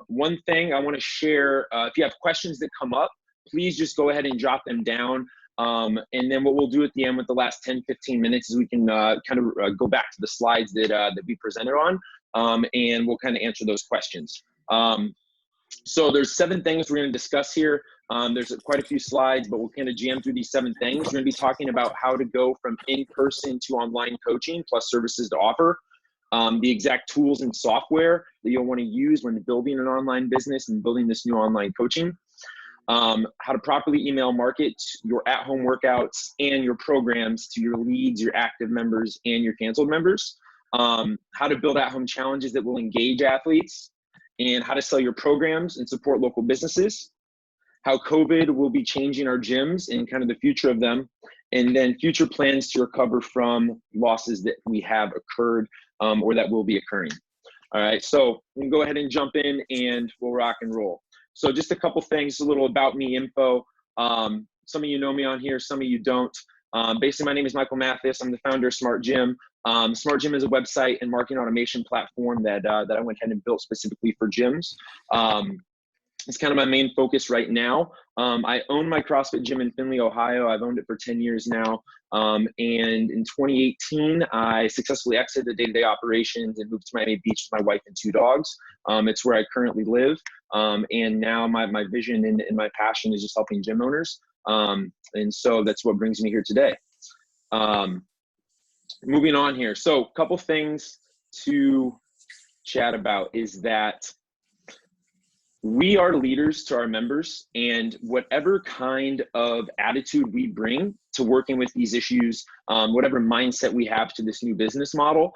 One thing I want to share, if you have questions that come up, please just go ahead and drop them down. And then what we'll do at the end with the last 10, 15 minutes is we can kind of go back to the slides that we presented on, and we'll kind of answer those questions. So there's 7 things we're going to discuss here. There's quite a few slides, but we'll kind of jam through these 7 things. We're going to be talking about how to go from in-person to online coaching plus services to offer, the exact tools and software that you'll want to use when building an online business and building this new online coaching, how to properly email market your at-home workouts and your programs to your leads, your active members, and your canceled members, how to build at-home challenges that will engage athletes, and how to sell your programs and support local businesses, how COVID will be changing our gyms and kind of the future of them, and then future plans to recover from losses that we have occurred or that will be occurring. All right, so we can go ahead and jump in and we'll rock and roll. So just a couple things, a little about me info. Some of you know me on here, some of you don't. Basically, my name is Michael Mathis. I'm the founder of Smart Gym. Smart Gym is a website and marketing automation platform that I went ahead and built specifically for gyms. It's kind of my main focus right now. I own my CrossFit gym in Findlay, Ohio. I've owned it for 10 years now. And in 2018, I successfully exited the day-to-day operations and moved to Miami Beach with my wife and 2 dogs. It's where I currently live. And now my vision and my passion is just helping gym owners. And so that's what brings me here today. Moving on here. So a couple things to chat about is that we are leaders to our members, and whatever kind of attitude we bring to working with these issues, whatever mindset we have to this new business model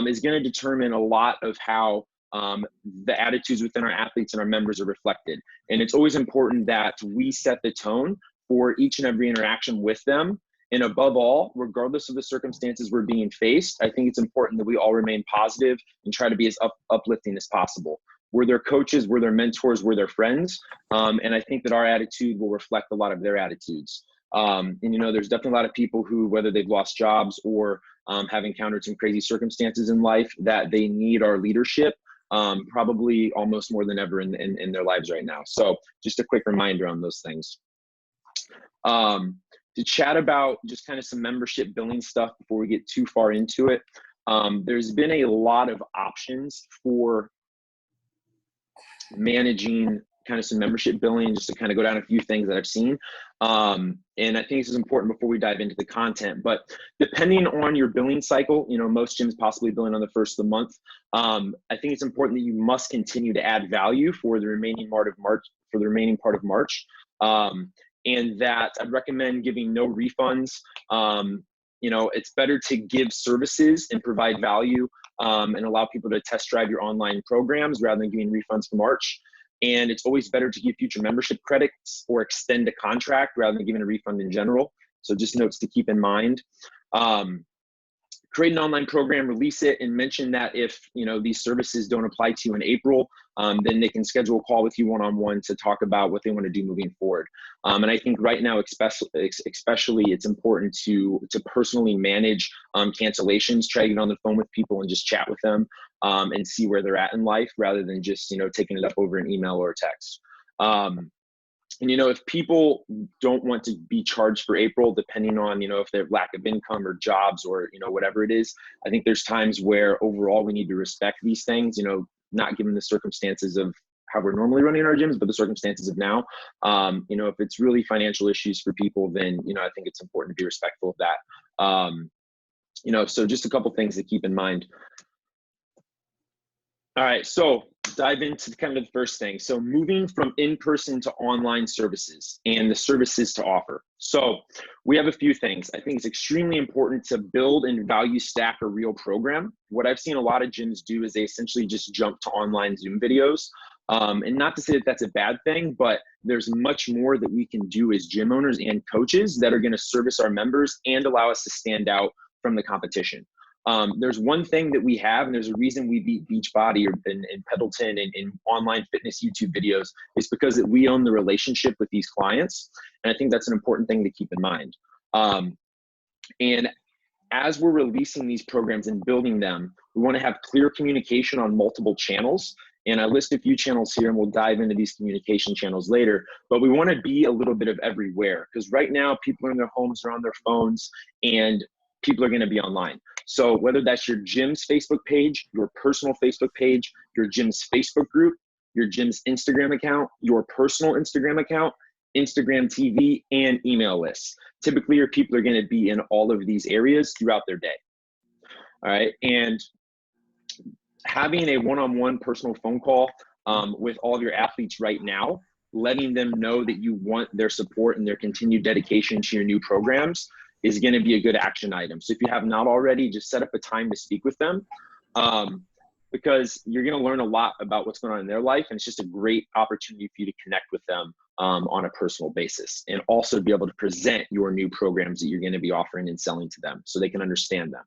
is going to determine a lot of how the attitudes within our athletes and our members are reflected. And it's always important that we set the tone for each and every interaction with them. And above all, regardless of the circumstances we're being faced, I think it's important that we all remain positive and try to be as uplifting as possible. We're their coaches, we're their mentors, we're their friends. And I think that our attitude will reflect a lot of their attitudes. And you know, there's definitely a lot of people who, whether they've lost jobs or have encountered some crazy circumstances in life, that they need our leadership, probably almost more than ever in their lives right now. So just a quick reminder on those things. To chat about just kind of some membership billing stuff before we get too far into it. There's been a lot of options for managing kind of some membership billing, just to kind of go down a few things that I've seen. And I think this is important before we dive into the content, but depending on your billing cycle, you know, most gyms possibly billing on the first of the month. I think it's important that you must continue to add value for the remaining part of March, and that I'd recommend giving no refunds. You know, it's better to give services and provide value and allow people to test drive your online programs rather than giving refunds for March. And it's always better to give future membership credits or extend a contract rather than giving a refund in general. So just notes to keep in mind. Create an online program, release it, and mention that if, you know, these services don't apply to you in April, then they can schedule a call with you one-on-one to talk about what they want to do moving forward. And I think right now, especially it's important to personally manage cancellations, try to get on the phone with people and just chat with them and see where they're at in life rather than just, you know, taking it up over an email or a text. And, you know, if people don't want to be charged for April, depending on, you know, if they have lack of income or jobs or, you know, whatever it is, I think there's times where overall we need to respect these things, you know, not given the circumstances of how we're normally running our gyms, but the circumstances of now. You know, if it's really financial issues for people, then, you know, I think it's important to be respectful of that. You know, so just a couple things to keep in mind. All right, so dive into kind of the first thing. So moving from in-person to online services and the services to offer. So we have a few things. I think it's extremely important to build and value stack a real program. What I've seen a lot of gyms do is they essentially just jump to online Zoom videos. And not to say that that's a bad thing, but there's much more that we can do as gym owners and coaches that are going to service our members and allow us to stand out from the competition. There's one thing that we have, and there's a reason we beat Beachbody and Pendleton in online fitness YouTube videos, is because that we own the relationship with these clients. And I think that's an important thing to keep in mind. And as we're releasing these programs and building them, we want to have clear communication on multiple channels And I list a few channels here, and we'll dive into these communication channels later. But we want to be a little bit of everywhere, because right now people are in their homes, they're on their phones, and people are going to be online. So whether that's your gym's Facebook page, your personal Facebook page, your gym's Facebook group, your gym's Instagram account, your personal Instagram account, Instagram TV, and email lists. Typically, your people are going to be in all of these areas throughout their day. All right. And having a one-on-one personal phone call with all of your athletes right now, letting them know that you want their support and their continued dedication to your new programs is going to be a good action item. So if you have not already, just set up a time to speak with them, because you're going to learn a lot about what's going on in their life. And it's just a great opportunity for you to connect with them on a personal basis, and also be able to present your new programs that you're going to be offering and selling to them so they can understand them,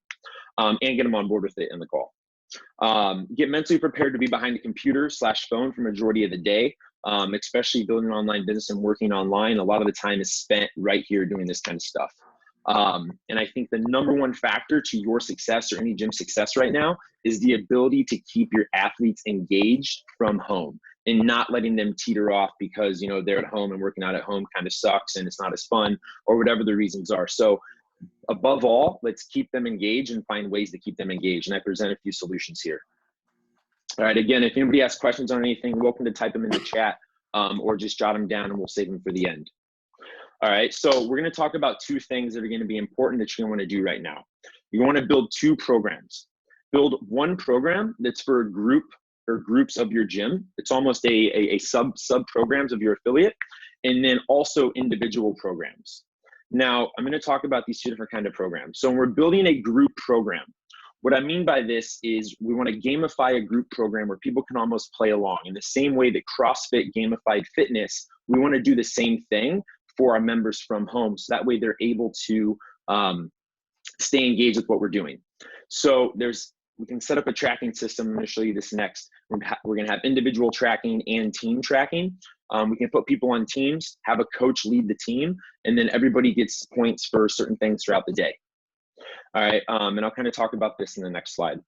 and get them on board with it in the call. Get mentally prepared to be behind a computer/phone for majority of the day, especially building an online business and working online. A lot of the time is spent right here doing this kind of stuff. And I think the number one factor to your success, or any gym success right now, is the ability to keep your athletes engaged from home and not letting them teeter off because, you know, they're at home and working out at home kind of sucks and it's not as fun, or whatever the reasons are. So above all, let's keep them engaged and find ways to keep them engaged. And I present a few solutions here. All right, again, if anybody has questions on anything, welcome to type them in the chat, or just jot them down and we'll save them for the end. All right, so we're going to talk about two things that are going to be important that you're going to want to do right now. You want to build two programs. Build one program that's for a group or groups of your gym. It's almost a sub programs of your affiliate, and then also individual programs. Now, I'm going to talk about these two different kind of programs. So when we're building a group program, what I mean by this is we want to gamify a group program where people can almost play along. In the same way that CrossFit gamified fitness, we want to do the same thing for our members from home. So that way they're able to stay engaged with what we're doing. So we can set up a tracking system. I'm going to show you this next. We're going to have individual tracking and team tracking. We can put people on teams, have a coach lead the team, and then everybody gets points for certain things throughout the day. All right, and I'll kind of talk about this in the next slide.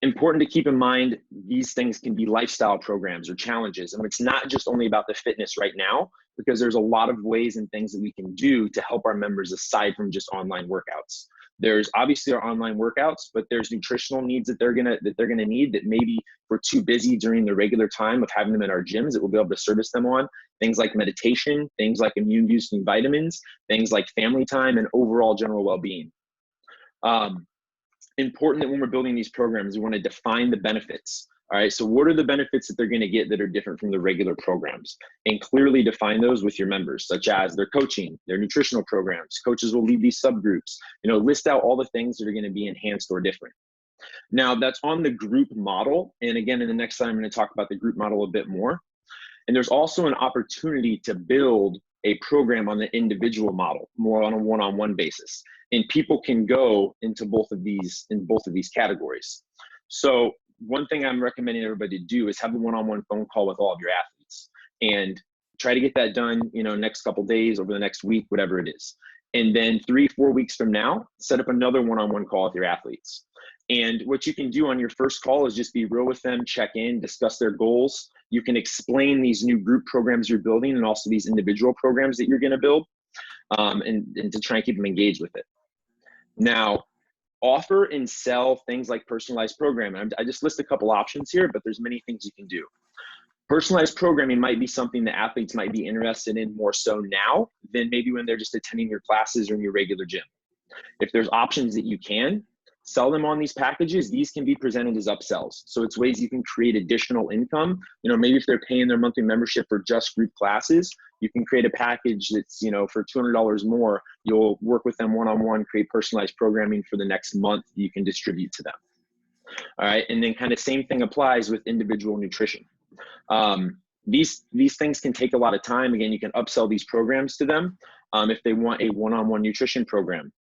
Important to keep in mind, these things can be lifestyle programs or challenges. And it's not just only about the fitness right now, because there's a lot of ways and things that we can do to help our members aside from just online workouts. There's obviously our online workouts, but there's nutritional needs that they're gonna need that maybe we're too busy during the regular time of having them in our gyms that we'll be able to service them on. Things like meditation, things like immune boosting vitamins, things like family time, and overall general well-being. Important that when we're building these programs, we want to define the benefits. All right, so what are the benefits that they're going to get that are different from the regular programs? And clearly define those with your members, such as their coaching, their nutritional programs. Coaches will lead these subgroups. You know, list out all the things that are going to be enhanced or different. Now, that's on the group model. And again, in the next slide, I'm going to talk about the group model a bit more. And there's also an opportunity to build a program on the individual model, more on a one-on-one basis. And people can go into both of these categories. So one thing I'm recommending everybody to do is have a one-on-one phone call with all of your athletes and try to get that done, you know, next couple days, over the next week, whatever it is. And then 3-4 weeks from now, set up another one-on-one call with your athletes. And what you can do on your first call is just be real with them, check in, discuss their goals. You can explain these new group programs you're building and also these individual programs that you're going to build, and to try and keep them engaged with it. Now, offer and sell things like personalized programming. I just list a couple options here, but there's many things you can do. Personalized programming might be something that athletes might be interested in more so now than maybe when they're just attending your classes or in your regular gym. If there's options that you can sell them on these packages, these can be presented as upsells. So it's ways you can create additional income. You know, maybe if they're paying their monthly membership for just group classes, you can create a package that's, you know, for $200 more, you'll work with them one-on-one, create personalized programming for the next month you can distribute to them. All right, and then kind of same thing applies with individual nutrition. These things can take a lot of time. Again, you can upsell these programs to them if they want a one-on-one nutrition program.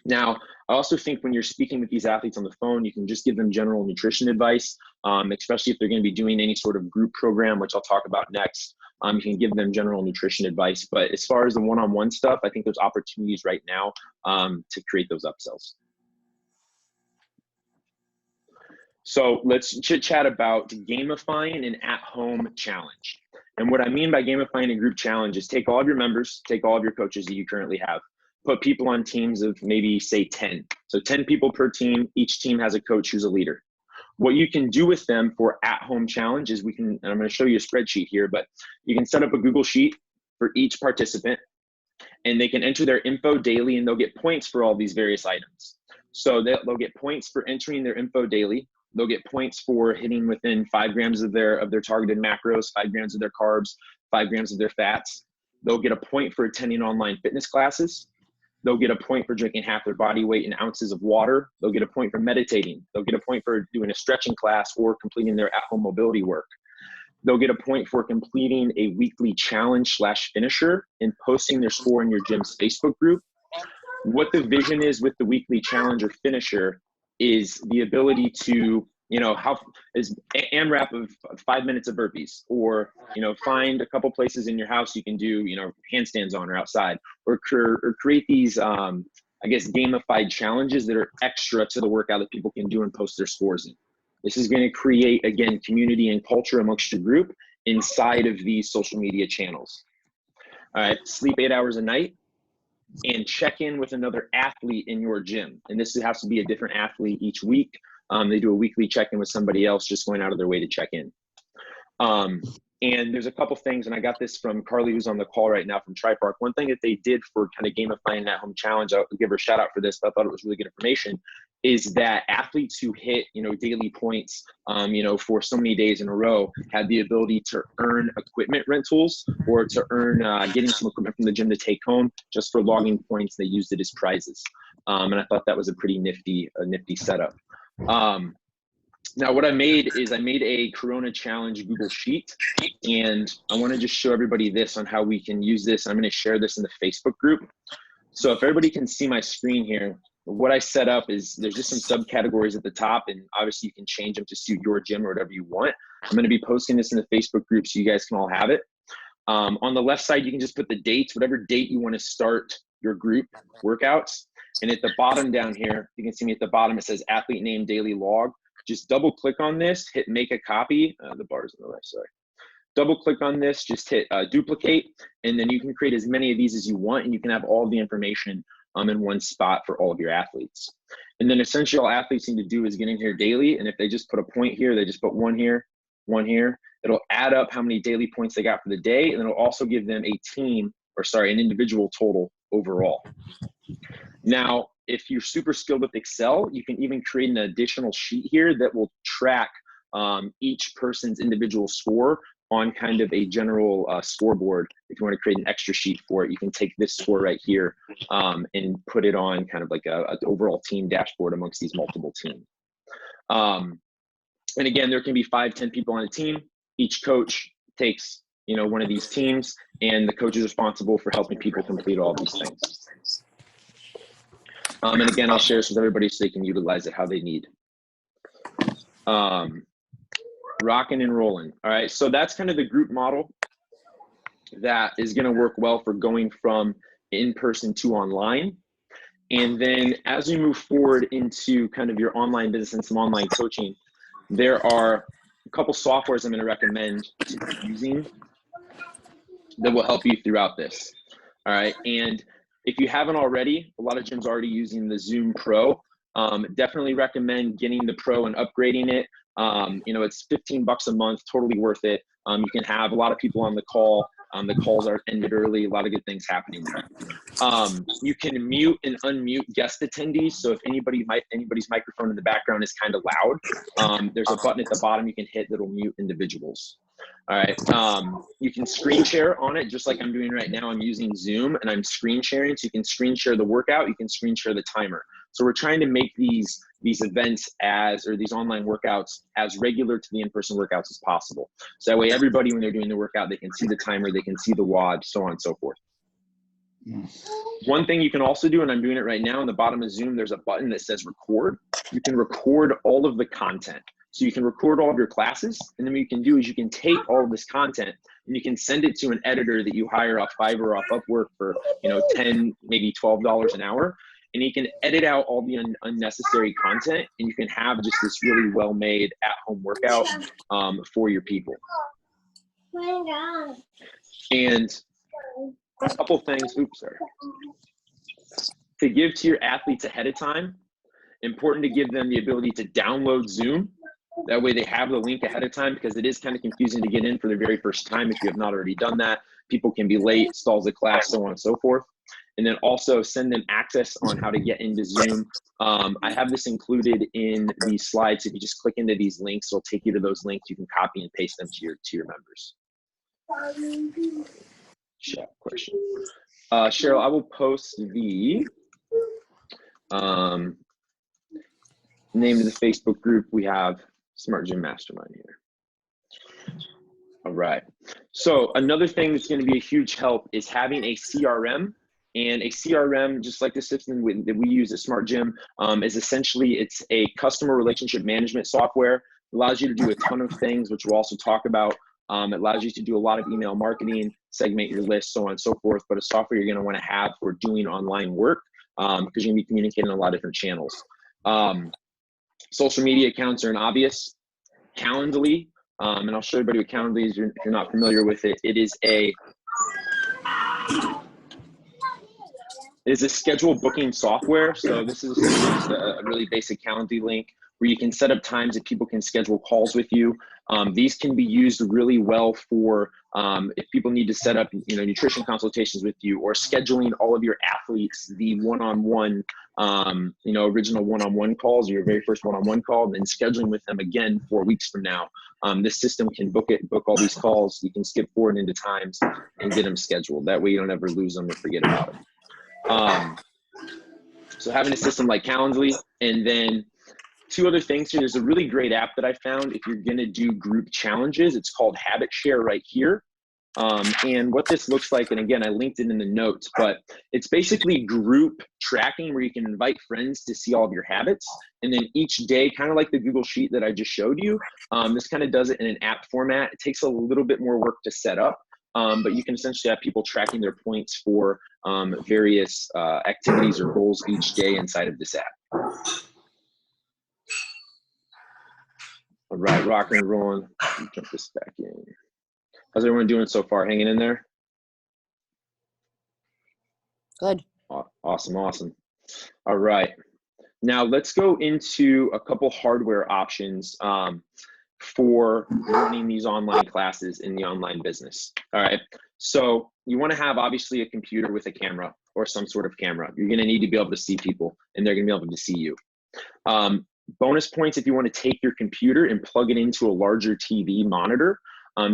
Now, I also think when you're speaking with these athletes on the phone, you can just give them general nutrition advice, especially if they're going to be doing any sort of group program, which I'll talk about next. You can give them general nutrition advice. But as far as the one-on-one stuff, I think there's opportunities right now to create those upsells. So let's chit chat about gamifying an at-home challenge. And what I mean by gamifying a group challenge is take all of your members, take all of your coaches that you currently have, put people on teams of maybe say 10. So 10 people per team, each team has a coach who's a leader. What you can do with them for at-home challenge is and I'm gonna show you a spreadsheet here, but you can set up a Google Sheet for each participant and they can enter their info daily and they'll get points for all these various items. So they'll get points for entering their info daily. They'll get points for hitting within 5 grams of their targeted macros, 5 grams of their carbs, 5 grams of their fats. They'll get a point for attending online fitness classes. They'll get a point for drinking half their body weight in ounces of water. They'll get a point for meditating. They'll get a point for doing a stretching class or completing their at-home mobility work. They'll get a point for completing a weekly challenge / finisher and posting their score in your gym's Facebook group. What the vision is with the weekly challenge or finisher is the ability to, AMRAP of 5 minutes of burpees, or, find a couple places in your house you can do, handstands on or outside, or create these, gamified challenges that are extra to the workout that people can do and post their scores in. This is going to create, again, community and culture amongst your group inside of these social media channels. All right, sleep 8 hours a night and check in with another athlete in your gym. And this has to be a different athlete each week. They do a weekly check-in with somebody else just going out of their way to check in. And there's a couple things, and I got this from Carly, who's on the call right now from TriPark. One thing that they did for kind of gamifying that home challenge, I'll give her a shout out for this, but I thought it was really good information, is that athletes who hit, daily points, for so many days in a row had the ability to earn equipment rentals or to earn getting some equipment from the gym to take home just for logging points. They used it as prizes. And I thought that was a pretty nifty setup. Now what I made is I made a Corona Challenge Google Sheet, and I want to just show everybody this on how we can use this. I'm going to share this in the Facebook group. So if everybody can see my screen here, what I set up is there's just some subcategories at the top, and obviously you can change them to suit your gym or whatever you want. I'm going to be posting this in the Facebook group so you guys can all have it. On the left side, you can just put the dates, whatever date you want to start your group workouts. And at the bottom down here, you can see me at the bottom, it says athlete name daily log. Just double click on this, hit make a copy. The bar's on the left, sorry. Double click on this, just hit duplicate, and then you can create as many of these as you want, and you can have all the information in one spot for all of your athletes. And then essentially all athletes need to do is get in here daily, and if they just put a point here, they just put one here, it'll add up how many daily points they got for the day, and it'll also give them an individual total overall. Now, if you're super skilled with Excel, you can even create an additional sheet here that will track each person's individual score on kind of a general scoreboard. If you want to create an extra sheet for it, you can take this score right here and put it on kind of like an overall team dashboard amongst these multiple teams. And again, there can be 5, 10 people on a team. Each coach takes one of these teams, and the coach is responsible for helping people complete all these things. And again, I'll share this with everybody so they can utilize it how they need. Rocking and rolling. All right, so that's kind of the group model that is going to work well for going from in-person to online. And then as we move forward into kind of your online business and some online coaching, there are a couple softwares I'm going to recommend using that will help you throughout this. All right, and if you haven't already, a lot of gyms are already using the Zoom Pro. Definitely recommend getting the Pro and upgrading it. It's $15 a month, totally worth it. You can have a lot of people on the call. The calls are ended early, a lot of good things happening there. You can mute and unmute guest attendees. So if anybody's microphone in the background is kind of loud, there's a button at the bottom you can hit that'll mute individuals. All right, you can screen share on it just like I'm doing right now. I'm using Zoom and I'm screen sharing, so you can screen share the workout, you can screen share the timer. So we're trying to make these events these online workouts as regular to the in-person workouts as possible. So that way everybody, when they're doing the workout, they can see the timer, they can see the WOD, so on and so forth. One thing you can also do, and I'm doing it right now, in the bottom of Zoom, there's a button that says record. You can record all of the content. So you can record all of your classes, and then what you can do is you can take all of this content and you can send it to an editor that you hire off Fiverr or off Upwork for $10, maybe $12 an hour. and you can edit out all the unnecessary content, and you can have just this really well-made at-home workout for your people. And a couple things, oops, sorry. To give to your athletes ahead of time, important to give them the ability to download Zoom. That way they have the link ahead of time, because it is kind of confusing to get in for the very first time if you have not already done that. People can be late, stalls the class, so on and so forth. And then also send them access on how to get into Zoom. I have this included in these slides. If you just click into these links, it'll take you to those links. You can copy and paste them to your members. Chat question. Cheryl, I will post the name of the Facebook group. We have Smart Gym Mastermind here. All right. So another thing that's going to be a huge help is having a CRM. And a CRM, just like the system that we use at Smart Gym, is essentially, it's a customer relationship management software. It allows you to do a ton of things, which we'll also talk about. It allows you to do a lot of email marketing, segment your list, so on and so forth, but a software you're going to want to have for doing online work, because you're going to be communicating on a lot of different channels. Social media accounts are an obvious. Calendly, and I'll show everybody what Calendly is if you're not familiar with it. It is a schedule booking software. So this is just a really basic Calendly link where you can set up times that people can schedule calls with you. These can be used really well for if people need to set up, nutrition consultations with you, or scheduling all of your athletes the one-on-one, original one-on-one calls, your very first one-on-one call, and then scheduling with them again 4 weeks from now. This system can book all these calls. You can skip forward into times and get them scheduled. That way you don't ever lose them or forget about them. So having a system like Calendly, and then two other things here. There's a really great app that I found if you're gonna do group challenges. It's called Habit Share right here. And what this looks like, and again, I linked it in the notes, but it's basically group tracking where you can invite friends to see all of your habits. And then each day, kind of like the Google Sheet that I just showed you, this kind of does it in an app format. It takes a little bit more work to set up, but you can essentially have people tracking their points for various activities or goals each day inside of this app. All right, rocking and rolling. Let me jump this back in. How's everyone doing so far? Hanging in there? Good. Awesome, awesome. All right. Now let's go into a couple hardware options for running these online classes in the online business. All right. So you want to have obviously a computer with a camera or some sort of camera. You're going to need to be able to see people, and they're going to be able to see you. Bonus points if you want to take your computer and plug it into a larger TV monitor.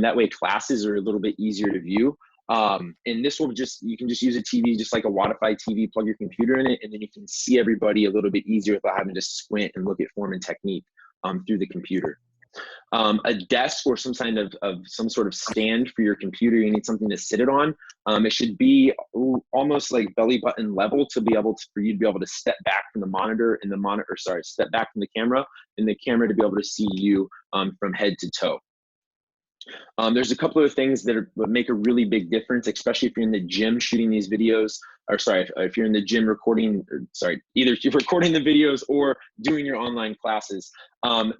That way classes are a little bit easier to view. And this will you can just use a TV, just like a Wi-Fi TV, plug your computer in it, and then you can see everybody a little bit easier without having to squint and look at form and technique through the computer. A desk or some sort of stand for your computer. You need something to sit it on. It should be almost like belly button level for you to be able to step back from the monitor, and step back from the camera, and the camera to be able to see you from head to toe. There's a couple of things that would make a really big difference, especially if you're in the gym shooting these videos, or if you're in the gym recording, either if you're recording the videos or doing your online classes.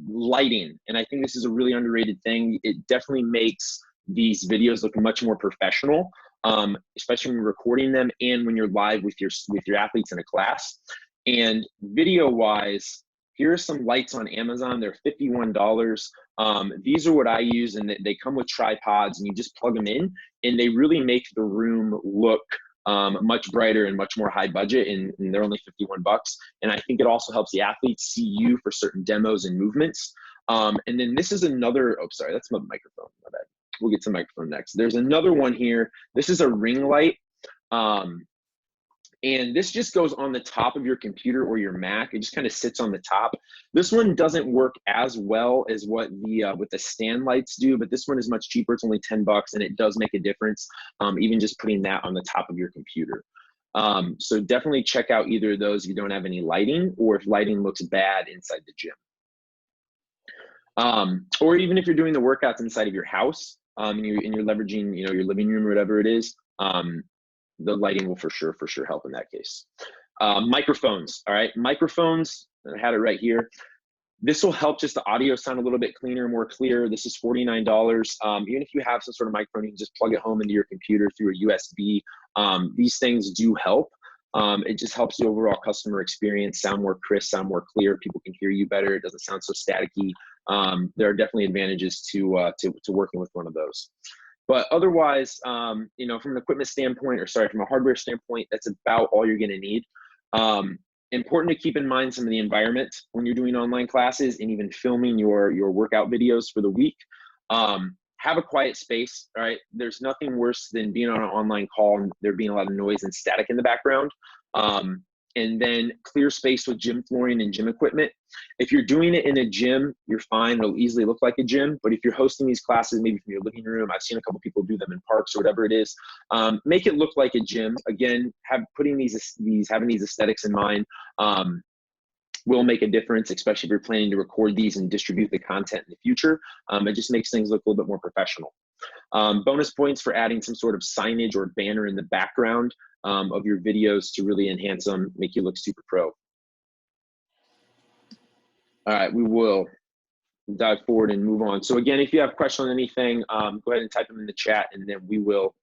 Lighting, and I think this is a really underrated thing. It definitely makes these videos look much more professional, especially when you're recording them and when you're live with your athletes in a class. And video-wise, here are some lights on Amazon. They're $51. These are what I use, and they come with tripods, and you just plug them in, and they really make the room look much brighter and much more high budget, and they're only $51. And I think it also helps the athletes see you for certain demos and movements. And then this is another, that's my microphone, my bad. We'll get to the microphone next. There's another one here. This is a ring light. And this just goes on the top of your computer or your Mac. It just kind of sits on the top. This one doesn't work as well as what the stand lights do, but this one is much cheaper. It's only $10, and it does make a difference, even just putting that on the top of your computer. So definitely check out either of those if you don't have any lighting, or if lighting looks bad inside the gym. Or even if you're doing the workouts inside of your house, and you're leveraging your living room or whatever it is, the lighting will for sure help in that case. Microphones, all right? Microphones, I had it right here. This will help just the audio sound a little bit cleaner, more clear. This is $49. Even if you have some sort of microphone, you can just plug it home into your computer through a USB. These things do help. It just helps the overall customer experience sound more crisp, sound more clear. People can hear you better. It doesn't sound so staticky. There are definitely advantages to working with one of those. But otherwise, you know, from an equipment standpoint, or sorry, from a hardware standpoint, that's about all you're going to need. Important to keep in mind some of the environment when you're doing online classes and even filming your workout videos for the week. Have a quiet space, all right? There's nothing worse than being on an online call and there being a lot of noise and static in the background. And then clear space with gym flooring and gym equipment. If you're doing it in a gym, you're fine. It'll easily look like a gym. But if you're hosting these classes, maybe from your living room, I've seen a couple people do them in parks or whatever it is, make it look like a gym. Again, having these aesthetics in mind will make a difference, especially if you're planning to record these and distribute the content in the future. It just makes things look a little bit more professional. Bonus points for adding some sort of signage or banner in the background of your videos to really enhance them, make you look super pro. All right, we will dive forward and move on. So again, if you have questions on anything, go ahead and type them in the chat, and then we'll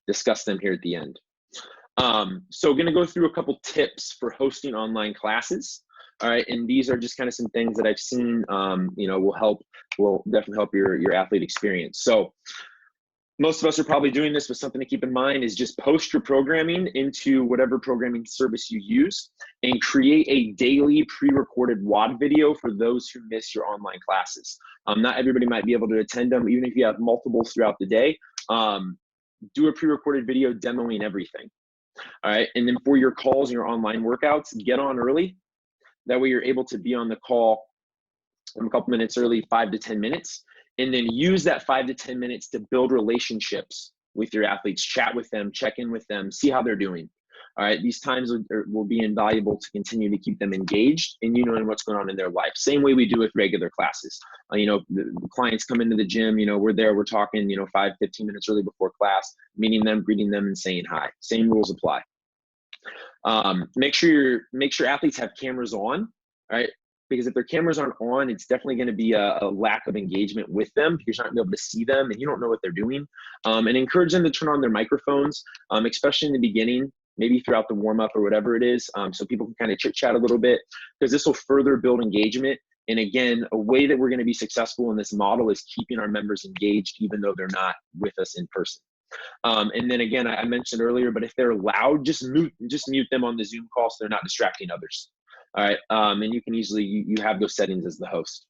discuss them here at the end. So going to go through a couple tips for hosting online classes. All right, and these are just kind of some things that I've seen, you know, will definitely help your athlete experience. So most of us are probably doing this, but something to keep in mind is just post your programming into whatever programming service you use and create a daily pre-recorded WOD video for those who miss your online classes. Not everybody might be able to attend them, even if you have multiples throughout the day. Do a pre-recorded video demoing everything. All right, and then for your calls and your online workouts, get on early. That way you're able to be on the call a couple minutes early, 5 to 10 minutes. And then use that 5 to 10 minutes to build relationships with your athletes, chat with them, check in with them, see how they're doing. All right, these times will be invaluable to continue to keep them engaged and you knowing what's going on in their life. Same way we do with regular classes. You know, the clients come into the gym, you know, we're there, we're talking, you know, 5, 15 minutes early before class, meeting them, greeting them, and saying hi. Same rules apply. Make sure athletes have cameras on, all right? Because if their cameras aren't on, it's definitely going to be a lack of engagement with them because you're not going to be able to see them and you don't know what they're doing. And encourage them to turn on their microphones, especially in the beginning, maybe throughout the warm up or whatever it is, so people can kind of chit chat a little bit, because this will further build engagement. And again, a way that we're going to be successful in this model is keeping our members engaged, even though they're not with us in person. And then again, I mentioned earlier, but if they're loud, just mute them on the Zoom call so they're not distracting others. All right, and you can easily, you have those settings as the host.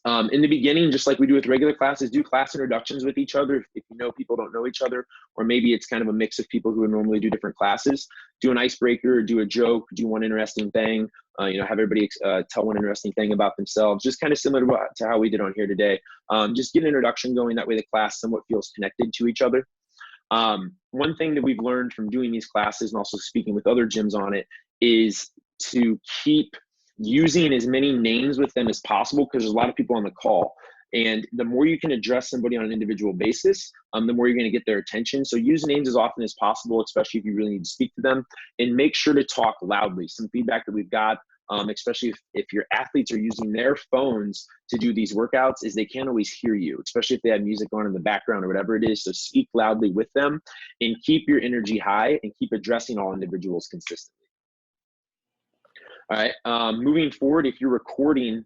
In the beginning, just like we do with regular classes, do class introductions with each other. If you know people don't know each other, or maybe it's kind of a mix of people who would normally do different classes, do an icebreaker, do a joke, do one interesting thing, you know, have everybody tell one interesting thing about themselves, just kind of similar to how we did on here today. Just get an introduction going, that way the class somewhat feels connected to each other. One thing that we've learned from doing these classes and also speaking with other gyms on it is to keep using as many names with them as possible, because there's a lot of people on the call. And the more you can address somebody on an individual basis, the more you're going to get their attention. So use names as often as possible, especially if you really need to speak to them. And make sure to talk loudly. Some feedback that we've got, especially if your athletes are using their phones to do these workouts, is they can't always hear you, especially if they have music on in the background or whatever it is. So speak loudly with them and keep your energy high and keep addressing all individuals consistently. All right, moving forward, if you're recording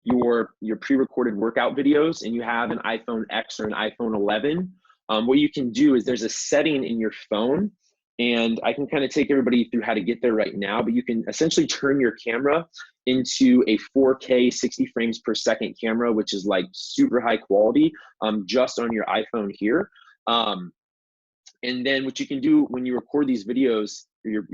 your pre-recorded workout videos and you have an iPhone X or an iPhone 11, what you can do is there's a setting in your phone, and I can kind of take everybody through how to get there right now, but you can essentially turn your camera into a 4K 60 frames per second camera, which is like super high quality, just on your iPhone here. And then what you can do when you record these videos, your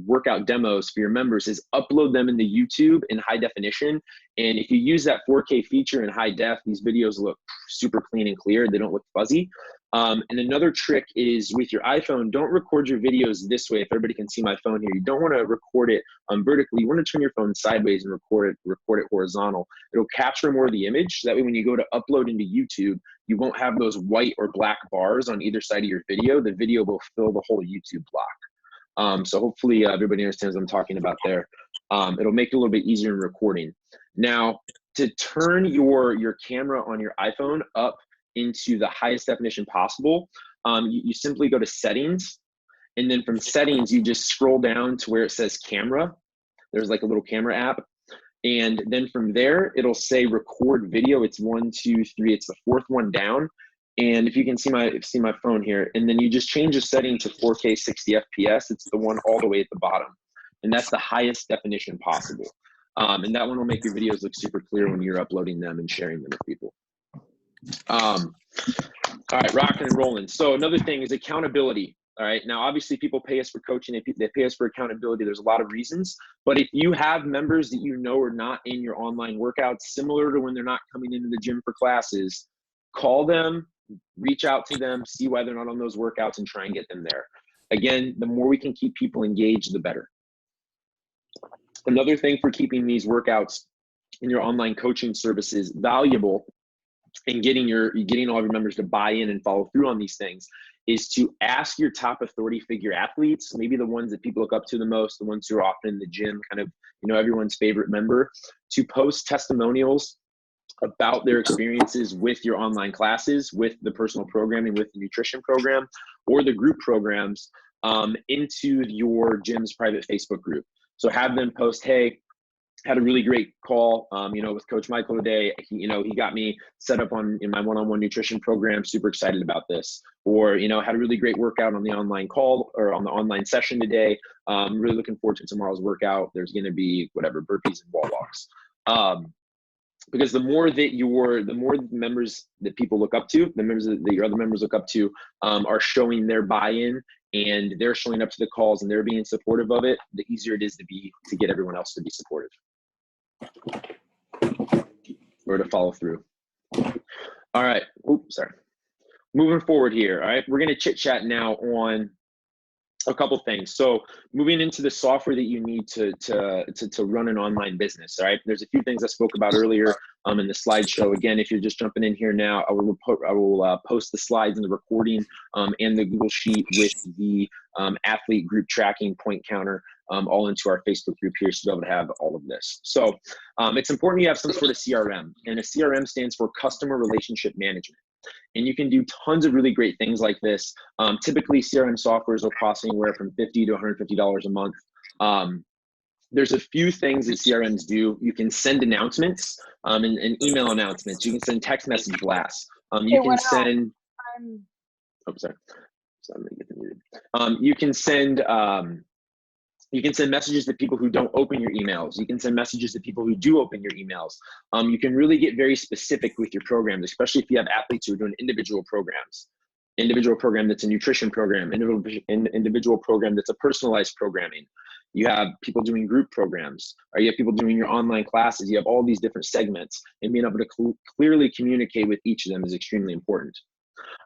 workout demos for your members, is upload them into YouTube in high definition. And if you use that 4K feature in high def, these videos look super clean and clear. They don't look fuzzy. And another trick is with your iPhone, don't record your videos this way. If everybody can see my phone here, you don't want to record it vertically. You want to turn your phone sideways and record it horizontal. It'll capture more of the image. So that way, when you go to upload into YouTube, you won't have those white or black bars on either side of your video. The video will fill the whole YouTube block. So hopefully everybody understands what I'm talking about there. It'll make it a little bit easier in recording. Now, to turn your camera on your iPhone up into the highest definition possible, you simply go to settings, and then from settings, you just scroll down to where it says camera. There's like a little camera app. And then from there, it'll say record video. It's 1, 2, 3. It's the fourth one down. And if you can see my phone here, and then you just change the setting to 4K 60 FPS. It's the one all the way at the bottom. And that's the highest definition possible. And that one will make your videos look super clear when you're uploading them and sharing them with people. All right, rocking and rolling. So another thing is accountability. All right, now obviously people pay us for coaching, they pay us for accountability. There's a lot of reasons, but if you have members that you know are not in your online workouts, similar to when they're not coming into the gym for classes, call them, reach out to them, see why they're not on those workouts, and try and get them there. Again, the more we can keep people engaged, the better. Another thing for keeping these workouts in your online coaching services valuable and getting all of your members to buy in and follow through on these things is to ask your top authority figure athletes, maybe the ones that people look up to the most, the ones who are often in the gym, kind of, everyone's favorite member, to post testimonials about their experiences with your online classes, with the personal programming, with the nutrition program, or the group programs into your gym's private Facebook group. So have them post, hey, had a really great call, with Coach Michael today. He got me set up in my one-on-one nutrition program. Super excited about this. Or, had a really great workout on the online call or on the online session today. Really looking forward to tomorrow's workout. There's going to be whatever, burpees and wall walks. Because the more members that people look up to, the members that your other members look up to, are showing their buy-in and they're showing up to the calls and they're being supportive of it, the easier it is to get everyone else to be supportive or to follow through. All right. Oops, sorry. Moving forward here. All right. We're going to chit chat now on a couple things. So moving into the software that you need to run an online business. All right. There's a few things I spoke about earlier in the slideshow. Again, if you're just jumping in here now, I will post the slides and the recording and the Google Sheet with the athlete group tracking point counter all into our Facebook group here, so you'll be able to have all of this. So it's important you have some sort of CRM, and a CRM stands for Customer Relationship Management. And you can do tons of really great things like this. Typically, CRM softwares will cost anywhere from $50 to $150 a month. There's a few things that CRMs do. You can send announcements and email announcements. You can send text message blasts. You can send. Oh, sorry. So I'm gonna get muted. You can send messages to people who don't open your emails. You can send messages to people who do open your emails. You can really get very specific with your programs, especially if you have athletes who are doing individual programs. Individual program that's a nutrition program, individual program that's a personalized programming. You have people doing group programs, or you have people doing your online classes. You have all these different segments, and being able to clearly communicate with each of them is extremely important.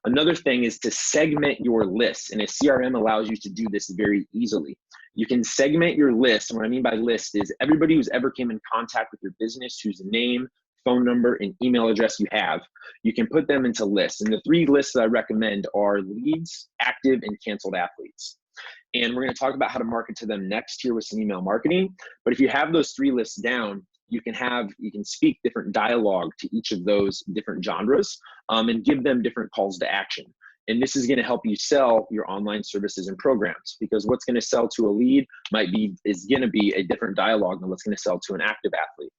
Another thing is to segment your lists, and a CRM allows you to do this very easily. You can segment your list, and what I mean by list is everybody who's ever came in contact with your business, whose name, phone number, and email address you have, you can put them into lists. And the 3 lists that I recommend are leads, active, and canceled athletes. And we're going to talk about how to market to them next here with some email marketing. But if you have those 3 lists down, you can speak different dialogue to each of those different genres and give them different calls to action. And this is going to help you sell your online services and programs, because what's going to sell to a lead is going to be a different dialogue than what's going to sell to an active athlete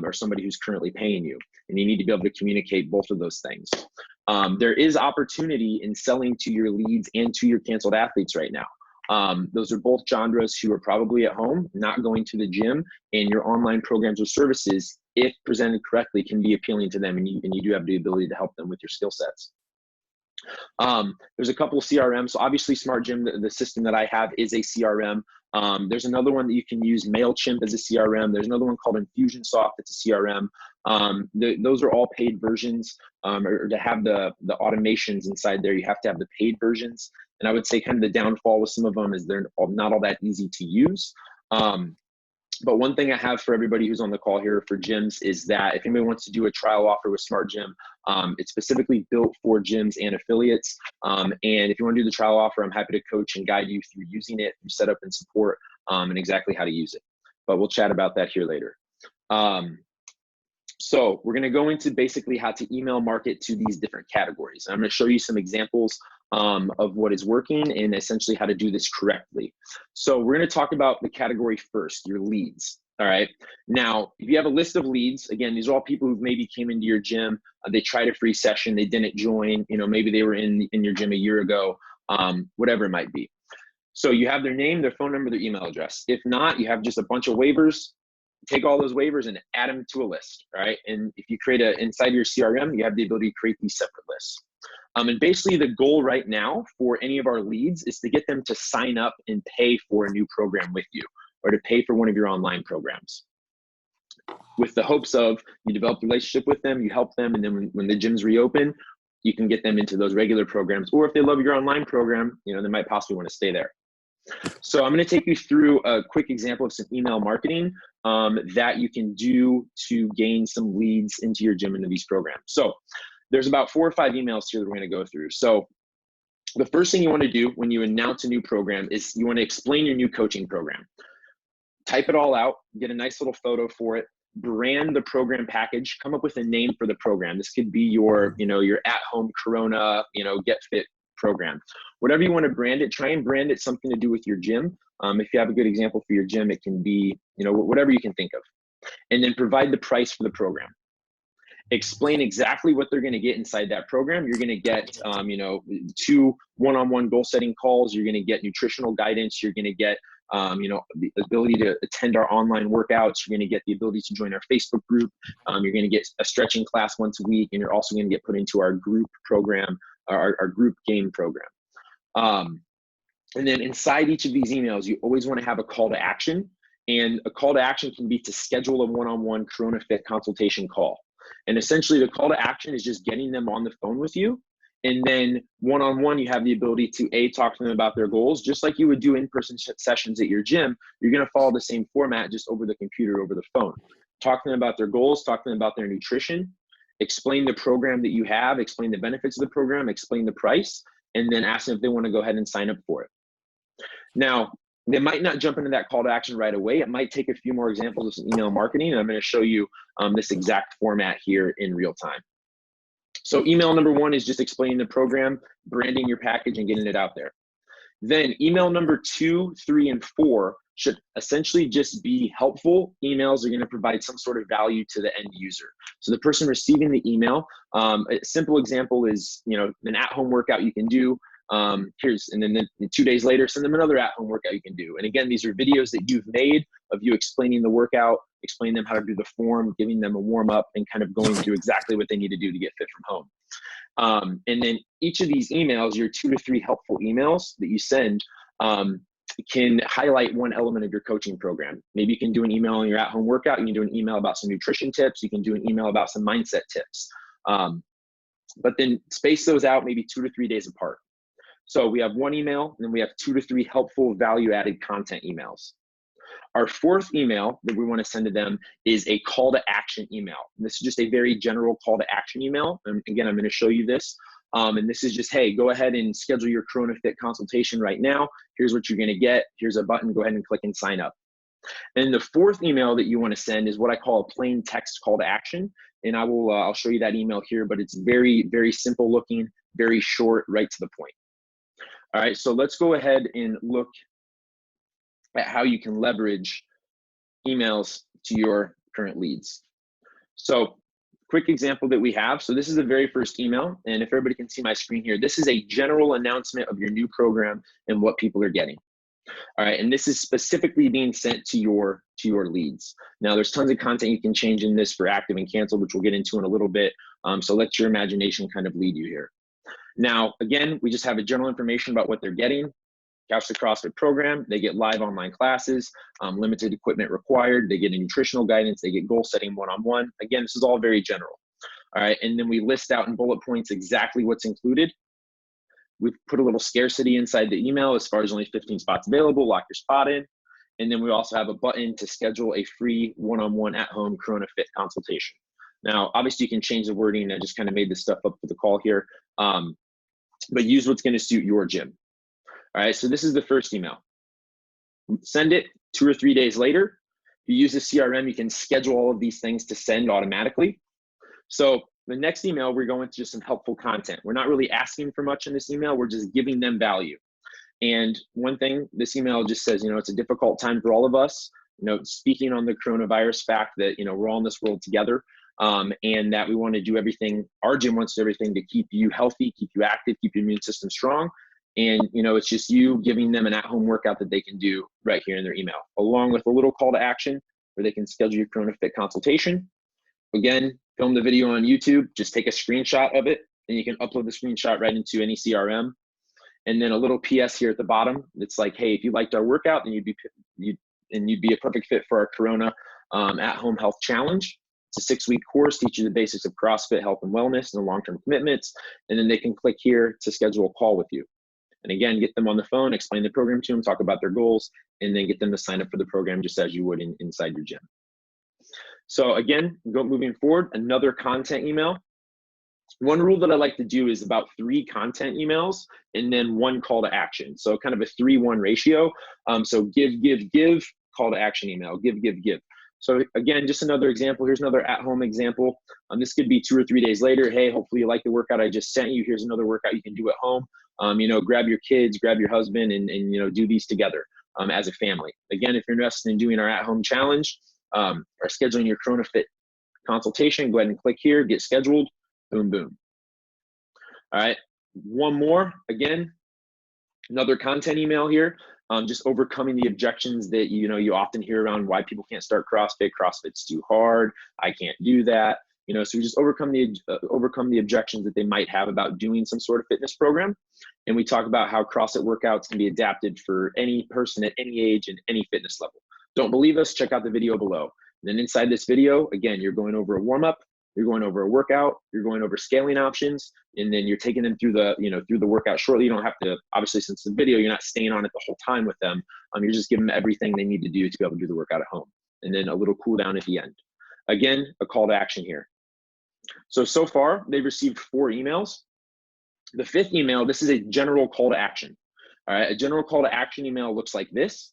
or somebody who's currently paying you. And you need to be able to communicate both of those things. There is opportunity in selling to your leads and to your canceled athletes right now. Those are both genres who are probably at home, not going to the gym, and your online programs or services, if presented correctly, can be appealing to them, and you do have the ability to help them with your skill sets. There's a couple of CRMs. So obviously Smart Gym, the system that I have, is a CRM. There's another one that you can use, MailChimp, as a CRM. There's another one called Infusionsoft that's a CRM. Those are all paid versions, or to have the automations inside there, you have to have the paid versions. And I would say kind of the downfall with some of them is they're not all that easy to use. But one thing I have for everybody who's on the call here for gyms is that if anybody wants to do a trial offer with Smart Gym, it's specifically built for gyms and affiliates. And if you want to do the trial offer, I'm happy to coach and guide you through using it, through setup and support, and exactly how to use it. But we'll chat about that here later. So we're going to go into basically how to email market to these different categories. I'm going to show you some examples of what is working and essentially how to do this correctly. So we're going to talk about the category first, your leads. All right. Now, if you have a list of leads, again, these are all people who maybe came into your gym, they tried a free session, they didn't join, maybe they were in your gym a year ago, whatever it might be. So you have their name, their phone number, their email address. If not, you have just a bunch of waivers. Take all those waivers and add them to a list, right? And if you create inside your CRM, you have the ability to create these separate lists. And basically the goal right now for any of our leads is to get them to sign up and pay for a new program with you, or to pay for one of your online programs, with the hopes of you develop a relationship with them, you help them, and then when the gyms reopen, you can get them into those regular programs. Or if they love your online program, they might possibly want to stay there. So I'm going to take you through a quick example of some email marketing that you can do to gain some leads into your gym, into these programs. So there's about 4 or 5 emails here that we're going to go through. So the first thing you want to do when you announce a new program is you want to explain your new coaching program. Type it all out, get a nice little photo for it, brand the program package, come up with a name for the program. This could be your at-home Corona, Get Fit program. Whatever you want to brand it, try and brand it something to do with your gym. If you have a good example for your gym, it can be, whatever you can think of. And then provide the price for the program. Explain exactly what they're going to get inside that program. You're going to get, 2 one-on-one goal setting calls. You're going to get nutritional guidance. You're going to get, the ability to attend our online workouts. You're going to get the ability to join our Facebook group. You're going to get a stretching class once a week, and you're also going to get put into our group program, our group game program. And then inside each of these emails, you always want to have a call to action. And a call to action can be to schedule a one-on-one Corona Fit consultation call. And essentially the call to action is just getting them on the phone with you. And then one-on-one, you have the ability to talk to them about their goals, just like you would do in-person sessions at your gym. You're going to follow the same format, just over the computer, over the phone. Talk to them about their goals, talk to them about their nutrition, explain the program that you have, explain the benefits of the program, explain the price, and then ask them if they want to go ahead and sign up for it. Now, they might not jump into that call to action right away. It might take a few more examples of some email marketing, and I'm going to show you this exact format here in real time. So email number 1 is just explaining the program, branding your package, and getting it out there. Then email number 2, 3, and 4 should essentially just be helpful emails. Are going to provide some sort of value to the end user. So the person receiving the email, a simple example is, an at-home workout you can do. And then 2 days later, send them another at-home workout you can do. And again, these are videos that you've made of you explaining the workout, explaining them how to do the form, giving them a warm up, and kind of going through exactly what they need to do to get fit from home. And then each of these emails, your 2 to 3 helpful emails that you send, can highlight one element of your coaching program. Maybe you can do an email on your at-home workout. You can do an email about some nutrition tips. You can do an email about some mindset tips. But then space those out maybe 2 to 3 days apart. So we have 1 email, and then we have 2 to 3 helpful value-added content emails. Our 4th email that we want to send to them is a call to action email. And this is just a very general call to action email. And again, I'm going to show you this. And this is just, hey, go ahead and schedule your Corona Fit consultation right now. Here's what you're going to get. Here's a button. Go ahead and click and sign up. And the 4th email that you want to send is what I call a plain text call to action. And I'll show you that email here, but it's very, very simple looking, very short, right to the point. All right, so let's go ahead and look at how you can leverage emails to your current leads. So quick example that we have. So this is the very first email. And if everybody can see my screen here, this is a general announcement of your new program and what people are getting. All right, and this is specifically being sent to your leads. Now there's tons of content you can change in this for active and cancel, which we'll get into in a little bit. So let your imagination kind of lead you here. Now, again, we just have a general information about what they're getting. Couch to CrossFit program, they get live online classes, limited equipment required, they get a nutritional guidance, they get goal setting one-on-one. Again, this is all very general. All right, and then we list out in bullet points exactly what's included. We've put a little scarcity inside the email as far as only 15 spots available, lock your spot in. And then we also have a button to schedule a free one-on-one at-home Corona Fit consultation. Now, obviously you can change the wording. I just kind of made this stuff up for the call here, but use what's going to suit your gym. All right, so this is the first email. Send it 2 or 3 days later. You use the CRM, you can schedule all of these things to send automatically. So the next email, we're going to just some helpful content. We're not really asking for much in this email. We're just giving them value. And one thing, this email just says, it's a difficult time for all of us, speaking on the coronavirus fact that, we're all in this world together, and that we want to do everything, our gym wants to do everything to keep you healthy, keep you active, keep your immune system strong. And, it's just you giving them an at-home workout that they can do right here in their email, along with a little call to action where they can schedule your Corona Fit consultation. Again, film the video on YouTube, just take a screenshot of it, and you can upload the screenshot right into any CRM. And then a little PS here at the bottom. It's like, hey, if you liked our workout, then you'd be a perfect fit for our Corona at-home health challenge. It's a 6-week course, teach you the basics of CrossFit, health and wellness, and the long-term commitments. And then they can click here to schedule a call with you. And again, get them on the phone, explain the program to them, talk about their goals, and then get them to sign up for the program just as you would inside your gym. So again, moving forward, another content email. One rule that I like to do is about 3 content emails and then 1 call to action. So kind of a 3-1 ratio. So give, call to action email, give. So again, just another example. Here's another at-home example. This could be 2 or 3 days later. Hey, hopefully you like the workout I just sent you. Here's another workout you can do at home. Grab your kids, grab your husband, and do these together as a family. Again, if you're interested in doing our at-home challenge or scheduling your Corona Fit consultation, go ahead and click here, get scheduled. Boom, boom. All right, one more. Again, another content email here. Just overcoming the objections that you often hear around why people can't start CrossFit. CrossFit's too hard. I can't do that. So we just overcome the objections that they might have about doing some sort of fitness program. And we talk about how CrossFit workouts can be adapted for any person at any age and any fitness level. Don't believe us? Check out the video below. And then inside this video, again, you're going over a warm-up, you're going over a workout, you're going over scaling options, and then you're taking them through the workout shortly. You don't have to, obviously, since the video, you're not staying on it the whole time with them. You're just giving them everything they need to do to be able to do the workout at home. And then a little cool down at the end. Again, a call to action here. So far, they've received 4 emails. The 5th email, this is a general call to action. All right, a general call to action email looks like this.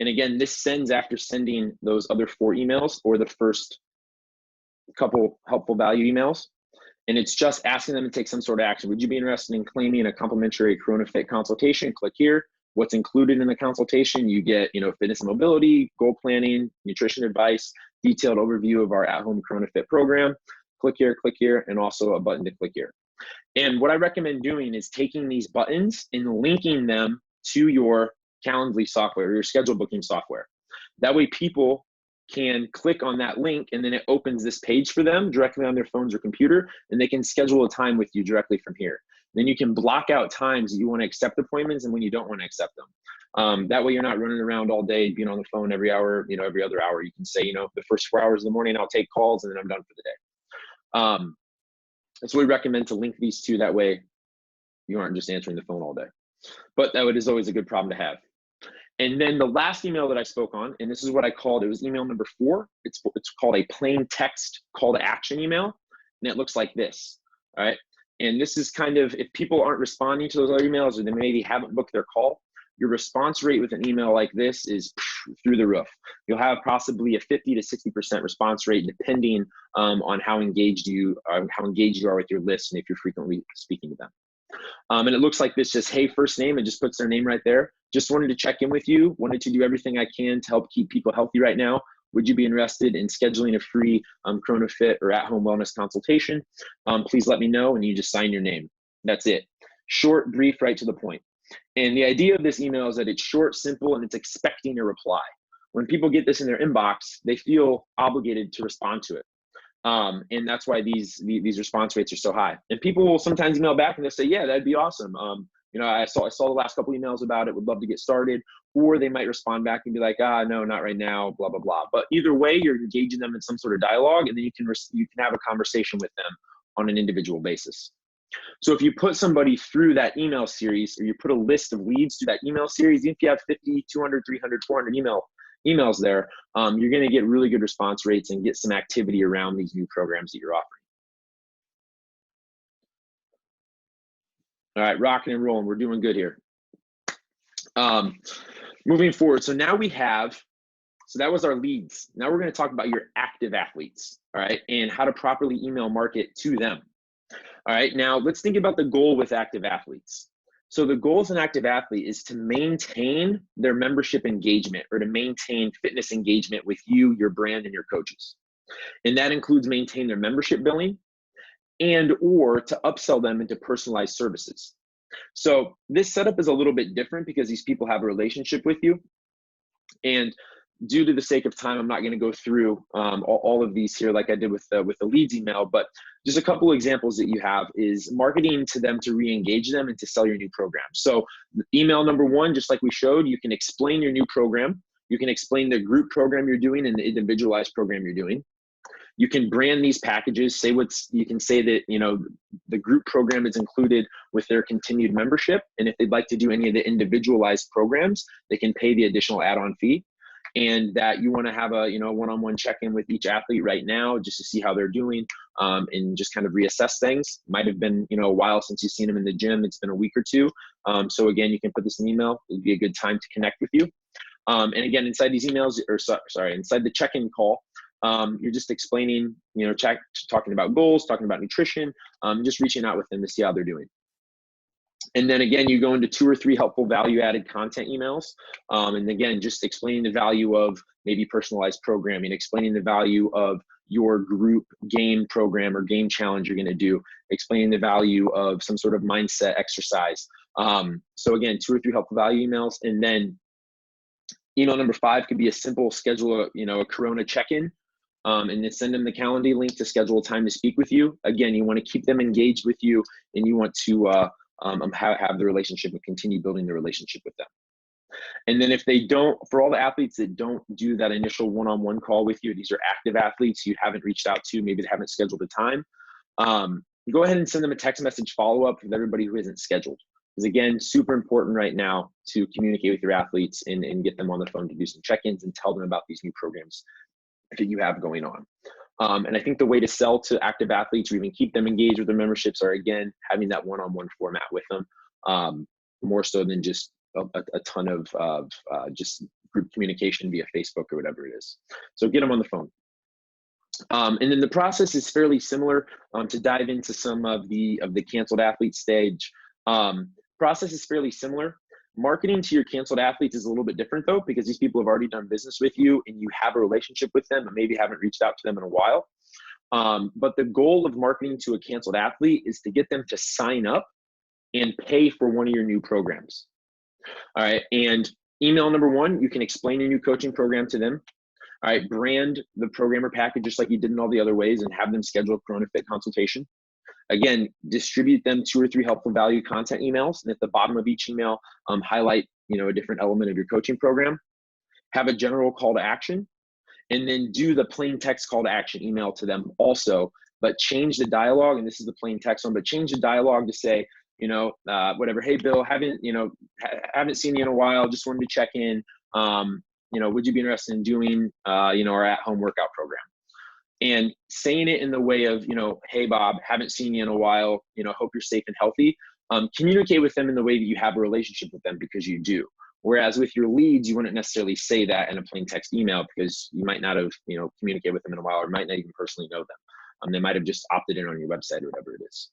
And again, this sends after sending those other 4 emails or the first couple helpful value emails. And it's just asking them to take some sort of action. Would you be interested in claiming a complimentary Corona Fit consultation? Click here. What's included in the consultation? You get, fitness and mobility, goal planning, nutrition advice, detailed overview of our at-home Corona Fit program. Click here, and also a button to click here. And what I recommend doing is taking these buttons and linking them to your Calendly software or your schedule booking software. That way people can click on that link and then it opens this page for them directly on their phones or computer, and they can schedule a time with you directly from here. Then you can block out times that you want to accept appointments and when you don't want to accept them. That way you're not running around all day being on the phone every hour, every other hour. You can say, the first 4 hours of the morning I'll take calls and then I'm done for the day. So we recommend to link these 2, that way you aren't just answering the phone all day. But that is always a good problem to have. And then the last email that I spoke on, and this is what I called, it was email number 4. It's called a plain text call to action email. And it looks like this, all right? And this is kind of, if people aren't responding to those other emails or they maybe haven't booked their call, your response rate with an email like this is through the roof. You'll have possibly a 50 to 60% response rate depending on how engaged you are with your list and if you're frequently speaking to them. And it looks like this, just, hey, first name, it just puts their name right there. Just wanted to check in with you, wanted to do everything I can to help keep people healthy right now. Would you be interested in scheduling a free Corona Fit or at-home wellness consultation? Please let me know, and you just sign your name. That's it. Short, brief, right to the point. And the idea of this email is that it's short, simple, and it's expecting a reply. When people get this in their inbox, they feel obligated to respond to it. And that's why these response rates are so high. And people will sometimes email back and they'll say, yeah, that'd be awesome. I saw the last couple emails about it, would love to get started. Or they might respond back and be like, no, not right now, blah, blah, blah. But either way, you're engaging them in some sort of dialogue, and then you can have a conversation with them on an individual basis. So if you put somebody through that email series, or you put a list of leads through that email series, even if you have 50, 200, 300, 400 email emails there, you're going to get really good response rates and get some activity around these new programs that you're offering. All right, rocking and rolling. We're doing good here. Moving forward, so now we have, so that was our leads. Now we're going to talk about your active athletes, all right, and how to properly email market to them. All right, now let's think about the goal with active athletes. So the goal of an active athlete is to maintain their membership engagement, or to maintain fitness engagement with you, your brand, and your coaches. And that includes maintain their membership billing and or to upsell them into personalized services. So this setup is a little bit different because these people have a relationship with you. And due to the sake of time, I'm not going to go through all of these here like I did with the leads email, but just a couple of examples that you have is marketing to them to re-engage them and to sell your new program. So email number one, just like we showed, you can explain your new program. You can explain the group program you're doing and the individualized program you're doing. You can brand these packages, you can say that, you know, the group program is included with their continued membership. And if they'd like to do any of the individualized programs, they can pay the additional add-on fee. And that you want to have a, you know, one-on-one check-in with each athlete right now just to see how they're doing, and just kind of reassess things. Might have been, you know, a while since you've seen them in the gym. It's been a week or two. So again, you can put this in email. It'd be a good time to connect with you. And again, inside these emails, or sorry, inside the check-in call, you're just explaining, you know, talking about goals, talking about nutrition, just reaching out with them to see how they're doing. And then again, you go into 2 or 3 helpful value-added content emails. And again, just explaining the value of maybe personalized programming, explaining the value of your group game program or game challenge you're going to do, explaining the value of some sort of mindset exercise. So again, 2 or 3 helpful value emails. And then email number 5 could be a simple schedule, a Corona check-in. And then send them the Calendly link to schedule a time to speak with you. Again, you want to keep them engaged with you, and you want to have the relationship and continue building the relationship with them. And then if they don't, for all the athletes that don't do that initial one-on-one call with you, these are active athletes you haven't reached out to, maybe they haven't scheduled a time, go ahead and send them a text message follow-up with everybody who isn't scheduled. Because again, super important right now to communicate with your athletes and get them on the phone to do some check-ins and tell them about these new programs that you have going on. And I think the way to sell to active athletes or even keep them engaged with their memberships are, again, having that one-on-one format with them, more so than just a ton of just group communication via Facebook or whatever it is. So get them on the phone. And then the process is fairly similar. To dive into some of the canceled athlete stage, process is fairly similar. Marketing to your canceled athletes is a little bit different though, because these people have already done business with you and you have a relationship with them and maybe haven't reached out to them in a while. But the goal of marketing to a canceled athlete is to get them to sign up and pay for one of your new programs. All right. And email number 1, you can explain your new coaching program to them. All right. Brand the programmer package just like you did in all the other ways and have them schedule a Corona Fit consultation. Again, distribute them 2 or 3 helpful value content emails. And at the bottom of each email, highlight, a different element of your coaching program. Have a general call to action, and then do the plain text call to action email to them also, but change the dialogue. And this is the plain text one, but change the dialogue to say, whatever. Hey, Bill, haven't seen you in a while. Just wanted to check in. Would you be interested in doing, our at-home workout program? And saying it in the way of, hey, Bob, haven't seen you in a while, hope you're safe and healthy. Communicate with them in the way that you have a relationship with them, because you do. Whereas with your leads, you wouldn't necessarily say that in a plain text email because you might not have, communicated with them in a while or might not even personally know them. They might have just opted in on your website or whatever it is.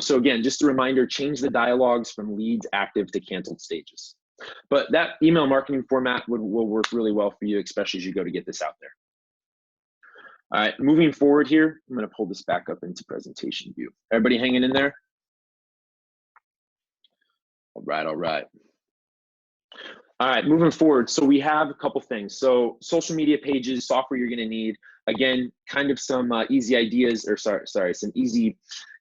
So again, just a reminder, change the dialogues from leads, active to canceled stages. But that email marketing format will work really well for you, especially as you go to get this out there. All right, moving forward here, I'm going to pull this back up into presentation view. Everybody hanging in there? All right, all right. All right, moving forward. So we have a couple things. So social media pages, software you're going to need. Again, kind of some easy ideas, or sorry, some easy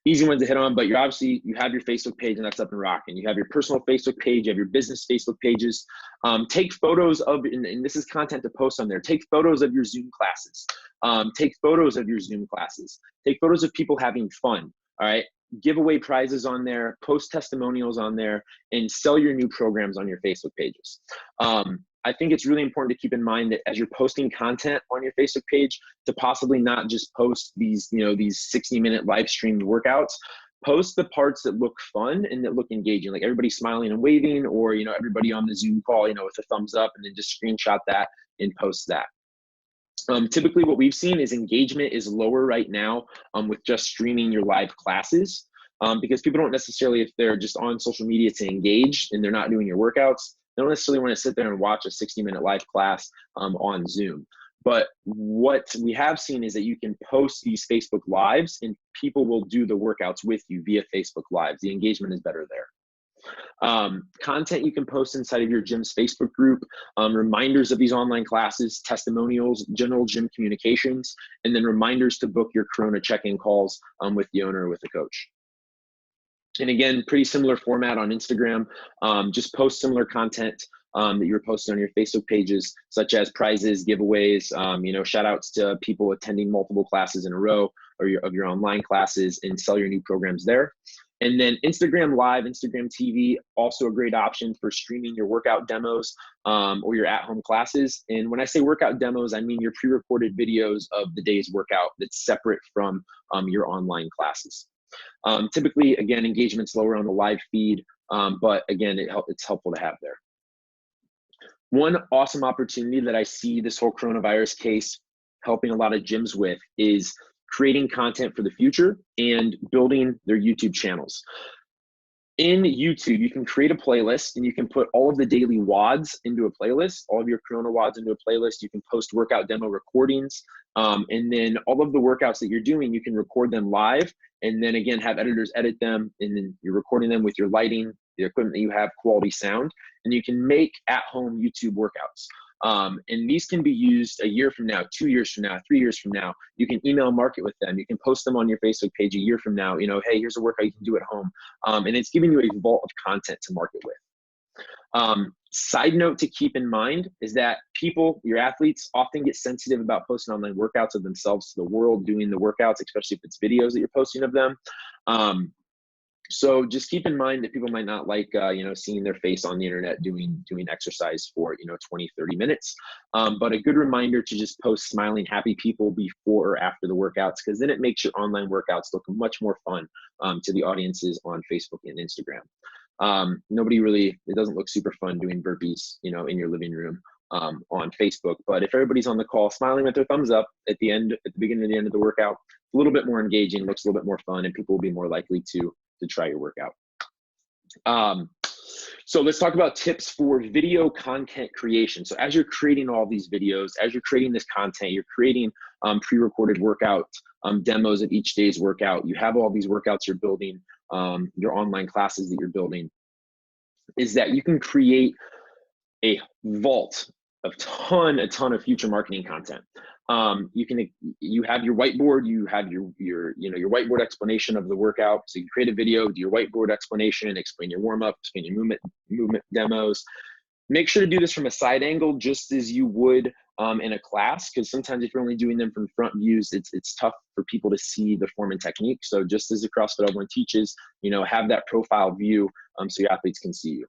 ones to hit on. But you have your Facebook page, and that's up and rocking. You have your personal Facebook page, you have your business Facebook pages. Take photos of, and this is content to post on there. Take photos of your Zoom classes. Take photos of your Zoom classes. Take photos of people having fun. All right. Give away prizes on there, post testimonials on there, and sell your new programs on your Facebook pages. I think it's really important to keep in mind that as you're posting content on your Facebook page, to possibly not just post these, these 60-minute live streamed workouts. Post the parts that look fun and that look engaging, like everybody smiling and waving, or everybody on the Zoom call, with a thumbs up, and then just screenshot that and post that. Typically what we've seen is engagement is lower right now with just streaming your live classes, because people don't necessarily, if they're just on social media to engage and they're not doing your workouts, they don't necessarily want to sit there and watch a 60-minute live class on Zoom. But what we have seen is that you can post these Facebook Lives and people will do the workouts with you via Facebook Lives. The engagement is better there. Content you can post inside of your gym's Facebook group, reminders of these online classes, testimonials, general gym communications, and then reminders to book your Corona check-in calls with the owner or with the coach. And again, pretty similar format on Instagram. Just post similar content that you're posting on your Facebook pages, such as prizes, giveaways, shout outs to people attending multiple classes in a row or of your online classes, and sell your new programs there. And then Instagram Live, Instagram TV, also a great option for streaming your workout demos or your at-home classes. And when I say workout demos, I mean your pre-recorded videos of the day's workout that's separate from your online classes. Typically, again, engagement's lower on the live feed, but again, it's helpful to have there. One awesome opportunity that I see this whole coronavirus case helping a lot of gyms with is creating content for the future and building their YouTube channels. In YouTube, you can create a playlist and you can put all of the daily WODs into a playlist, all of your Corona WODs into a playlist. You can post workout demo recordings. And then all of the workouts that you're doing, you can record them live and then again, have editors edit them. And then you're recording them with your lighting, the equipment that you have, quality sound, and you can make at-home YouTube workouts. And these can be used a year from now, 2 years from now, 3 years from now. You can email market with them. You can post them on your Facebook page a year from now. Hey, here's a workout you can do at home. And it's giving you a vault of content to market with. Side note to keep in mind is that people, your athletes, often get sensitive about posting online workouts of themselves to the world, doing the workouts, especially if it's videos that you're posting of them. So just keep in mind that people might not like, seeing their face on the internet doing exercise for, 20, 30 minutes. But a good reminder to just post smiling, happy people before or after the workouts, because then it makes your online workouts look much more fun to the audiences on Facebook and Instagram. It doesn't look super fun doing burpees, in your living room on Facebook. But if everybody's on the call smiling with their thumbs up at the beginning and the end of the workout, it's a little bit more engaging, looks a little bit more fun, and people will be more likely to try your workout. So let's talk about tips for video content creation. So as you're creating all these videos, as you're creating this content, you're creating pre-recorded workout demos of each day's workout. You have all these workouts you're building, your online classes that you're building, is that you can create a vault of a ton of future marketing content. You have your whiteboard, you have your whiteboard explanation of the workout. So you create a video, do your whiteboard explanation, explain your warm-up, explain your movement demos. Make sure to do this from a side angle, just as you would in a class, because sometimes if you're only doing them from front views, it's tough for people to see the form and technique. So just as the CrossFit Everyone teaches, have that profile view so your athletes can see you.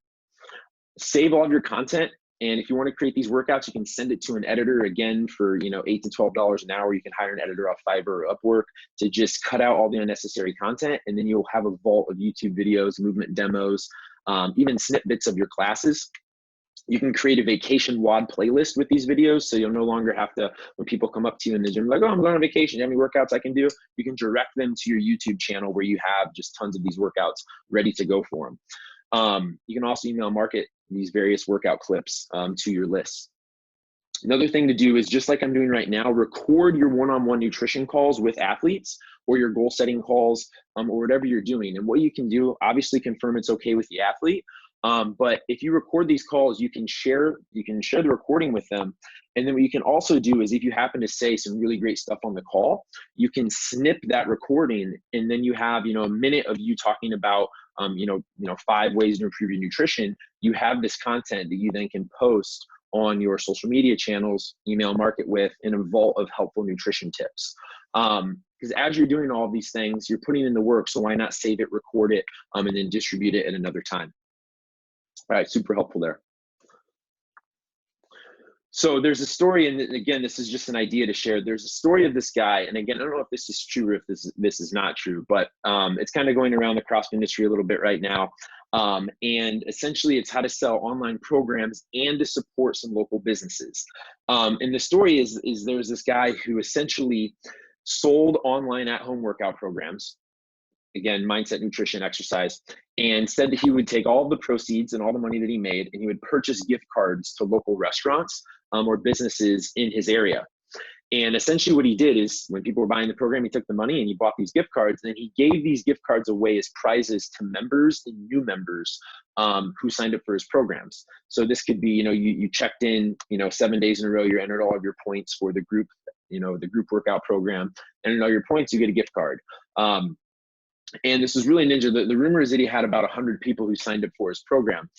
Save all of your content. And if you want to create these workouts, you can send it to an editor, again, for $8 to $12 an hour. You can hire an editor off Fiverr or Upwork to just cut out all the unnecessary content. And then you'll have a vault of YouTube videos, movement demos, even snippets of your classes. You can create a vacation WOD playlist with these videos. So you'll no longer have to, when people come up to you in the gym, like, oh, I'm going on vacation, you have any workouts I can do? You can direct them to your YouTube channel where you have just tons of these workouts ready to go for them. You can also email market these various workout clips to your list. Another thing to do is, just like I'm doing right now, record your one-on-one nutrition calls with athletes or your goal setting calls or whatever you're doing. And what you can do, obviously confirm it's okay with the athlete. But if you record these calls, you can share the recording with them. And then what you can also do is, if you happen to say some really great stuff on the call, you can snip that recording, and then you have, a minute of you talking about, 5 ways to improve your nutrition. You have this content that you then can post on your social media channels, email market with, in a vault of helpful nutrition tips. Because as you're doing all of these things, you're putting in the work. So why not save it, record it, and then distribute it at another time? All right, super helpful there. So there's a story, and again, this is just an idea to share. There's a story of this guy, and again, I don't know if this is true or if this is not true, but it's kind of going around the CrossFit industry a little bit right now. And essentially, it's how to sell online programs and to support some local businesses. And the story is there was this guy who essentially sold online at-home workout programs. Again, mindset, nutrition, exercise, and said that he would take all of the proceeds and all the money that he made, and he would purchase gift cards to local restaurants or businesses in his area. And essentially what he did is when people were buying the program, he took the money and he bought these gift cards, and then he gave these gift cards away as prizes to members and new members who signed up for his programs. So this could be, you checked in, 7 days in a row, you entered all of your points for the group, the group workout program, and in all your points, you get a gift card. And this was really ninja. The rumor is that he had about 100 people who signed up for his program.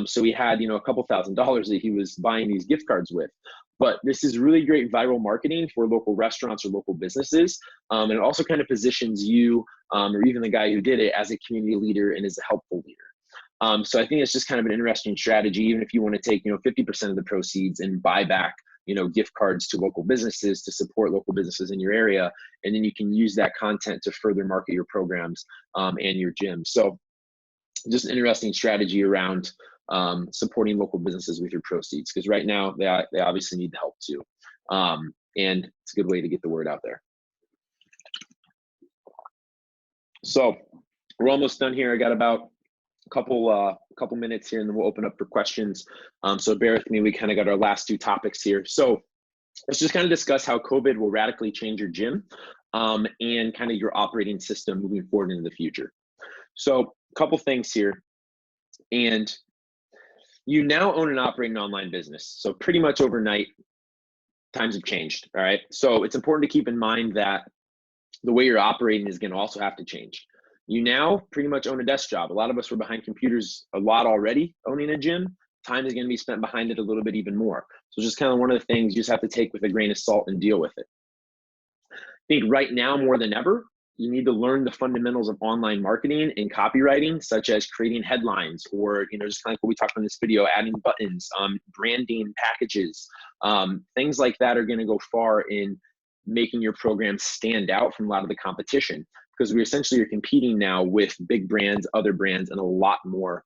So he had, a couple $1,000s that he was buying these gift cards with. But this is really great viral marketing for local restaurants or local businesses. And it also kind of positions you or even the guy who did it as a community leader and as a helpful leader. So I think it's just kind of an interesting strategy, even if you want to take, 50% of the proceeds and buy back gift cards to local businesses to support local businesses in your area. And then you can use that content to further market your programs and your gym. So just an interesting strategy around supporting local businesses with your proceeds, because right now they obviously need the help too. And it's a good way to get the word out there. So we're almost done here. I got about a couple minutes here, and then we'll open up for questions. So bear with me. We kind of got our last two topics here. So let's just kind of discuss how COVID will radically change your gym and kind of your operating system moving forward into the future. So a couple things here. And you now own and operate an online business. So pretty much overnight, times have changed. All right. So it's important to keep in mind that the way you're operating is going to also have to change. You now pretty much own a desk job. A lot of us were behind computers a lot already owning a gym. Time is going to be spent behind it a little bit even more. So just kind of one of the things you just have to take with a grain of salt and deal with it. I think right now more than ever, you need to learn the fundamentals of online marketing and copywriting, such as creating headlines or, just kind of like what we talked about in this video, adding buttons, branding packages, things like that are going to go far in making your program stand out from a lot of the competition, because we essentially are competing now with big brands, other brands, and a lot more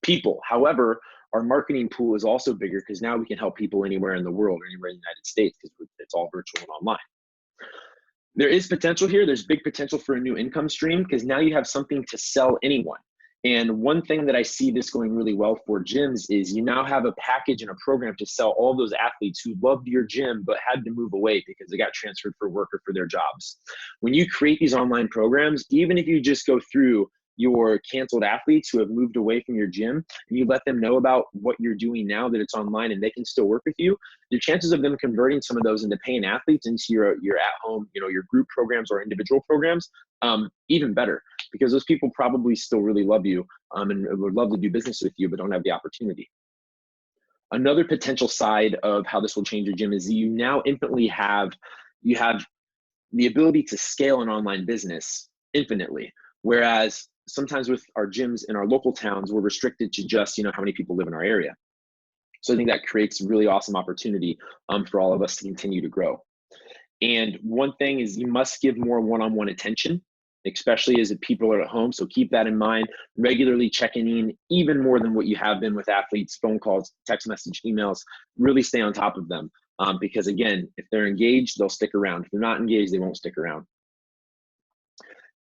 people. However, our marketing pool is also bigger because now we can help people anywhere in the world or anywhere in the United States because it's all virtual and online. There is potential here. There's big potential for a new income stream because now you have something to sell anyone. And one thing that I see this going really well for gyms is you now have a package and a program to sell all those athletes who loved your gym but had to move away because they got transferred for work or for their jobs. When you create these online programs, even if you just go through your canceled athletes who have moved away from your gym and you let them know about what you're doing now that it's online and they can still work with you, your chances of them converting some of those into paying athletes into your at home, your group programs or individual programs, even better, because those people probably still really love you and would love to do business with you, but don't have the opportunity. Another potential side of how this will change your gym is you now infinitely have the ability to scale an online business infinitely. Whereas sometimes with our gyms in our local towns, we're restricted to just, how many people live in our area. So I think that creates a really awesome opportunity for all of us to continue to grow. And one thing is you must give more one-on-one attention, especially as people are at home. So keep that in mind, regularly checking in even more than what you have been with athletes, phone calls, text message, emails, really stay on top of them. Because again, if they're engaged, they'll stick around. If they're not engaged, they won't stick around.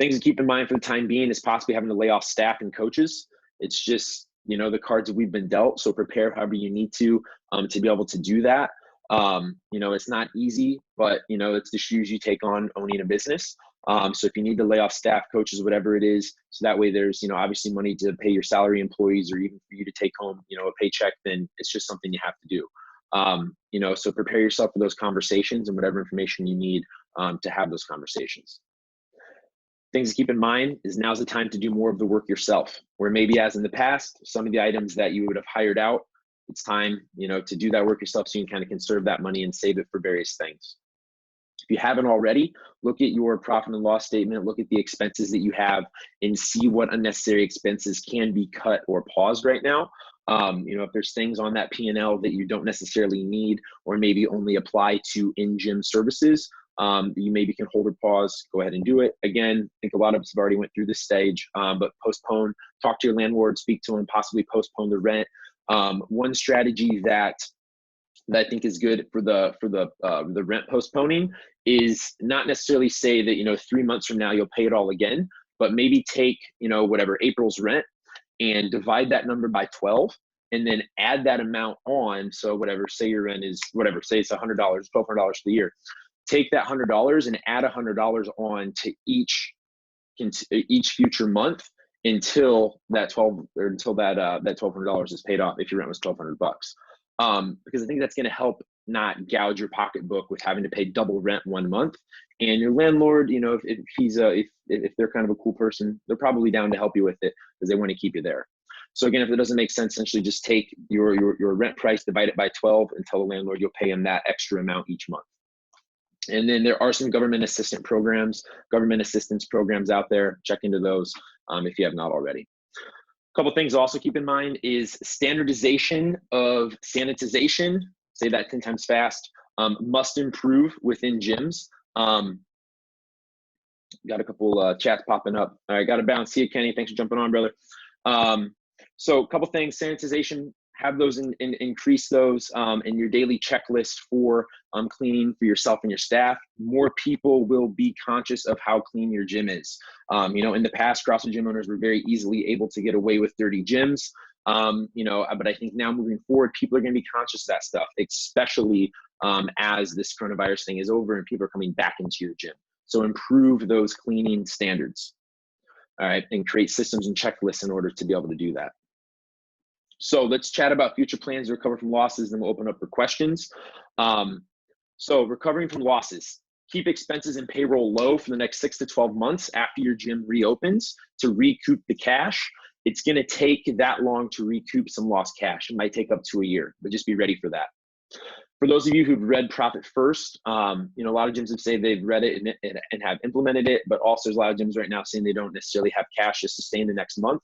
Things to keep in mind for the time being is possibly having to lay off staff and coaches. It's just, the cards that we've been dealt. So prepare however you need to be able to do that. It's not easy, but it's the shoes you take on owning a business. So if you need to lay off staff, coaches, whatever it is, so that way there's, obviously money to pay your salary employees or even for you to take home, a paycheck, then it's just something you have to do. So prepare yourself for those conversations and whatever information you need to have those conversations. Things to keep in mind is now's the time to do more of the work yourself, where maybe as in the past, some of the items that you would have hired out, it's time, to do that work yourself so you can kind of conserve that money and save it for various things. If you haven't already, look at your profit and loss statement, look at the expenses that you have and see what unnecessary expenses can be cut or paused right now. You know, if there's things on that P&L that you don't necessarily need, or maybe only apply to in-gym services, you maybe can hold or pause, go ahead and do it. Again, I think a lot of us have already went through this stage, but postpone, talk to your landlord, speak to him, possibly postpone the rent. One strategy that I think is good for the rent postponing is not necessarily say that, you know, 3 months from now you'll pay it all again, but maybe take, you know, whatever April's rent and divide that number by 12 and then add that amount on. So whatever, say your rent is whatever, say it's $100, $1,200 for the year. Take that $100 and add $100 on to each future month until that that $1,200 is paid off, if your rent was $1,200. Because I think that's going to help not gouge your pocketbook with having to pay double rent 1 month. And your landlord, you know, if they're kind of a cool person, they're probably down to help you with it because they want to keep you there. So again, if it doesn't make sense, essentially just take your rent price, divide it by 12, and tell the landlord you'll pay him that extra amount each month. And then there are some government assistance programs out there. Check into those if you have not already. A couple things to also keep in mind is standardization of sanitization. Say that 10 times fast. Must improve within gyms. Got a couple chats popping up. All right, got to bounce. See you, Kenny. Thanks for jumping on, brother. So a couple things, sanitization, have those increase those in your daily checklist for cleaning for yourself and your staff. More people will be conscious of how clean your gym is. You know, in the past, CrossFit gym owners were very easily able to get away with dirty gyms. You know, but I think now moving forward, people are going to be conscious of that stuff, especially as this coronavirus thing is over and people are coming back into your gym. So improve those cleaning standards, all right, and create systems and checklists in order to be able to do that. So let's chat about future plans to recover from losses, then we'll open up for questions. So recovering from losses, keep expenses and payroll low for the next 6 to 12 months after your gym reopens to recoup the cash. It's going to take that long to recoup some lost cash. It might take up to a year, but just be ready for that. For those of you who've read Profit First, you know, a lot of gyms have said they've read it and have implemented it, but also there's a lot of gyms right now saying they don't necessarily have cash to sustain the next month.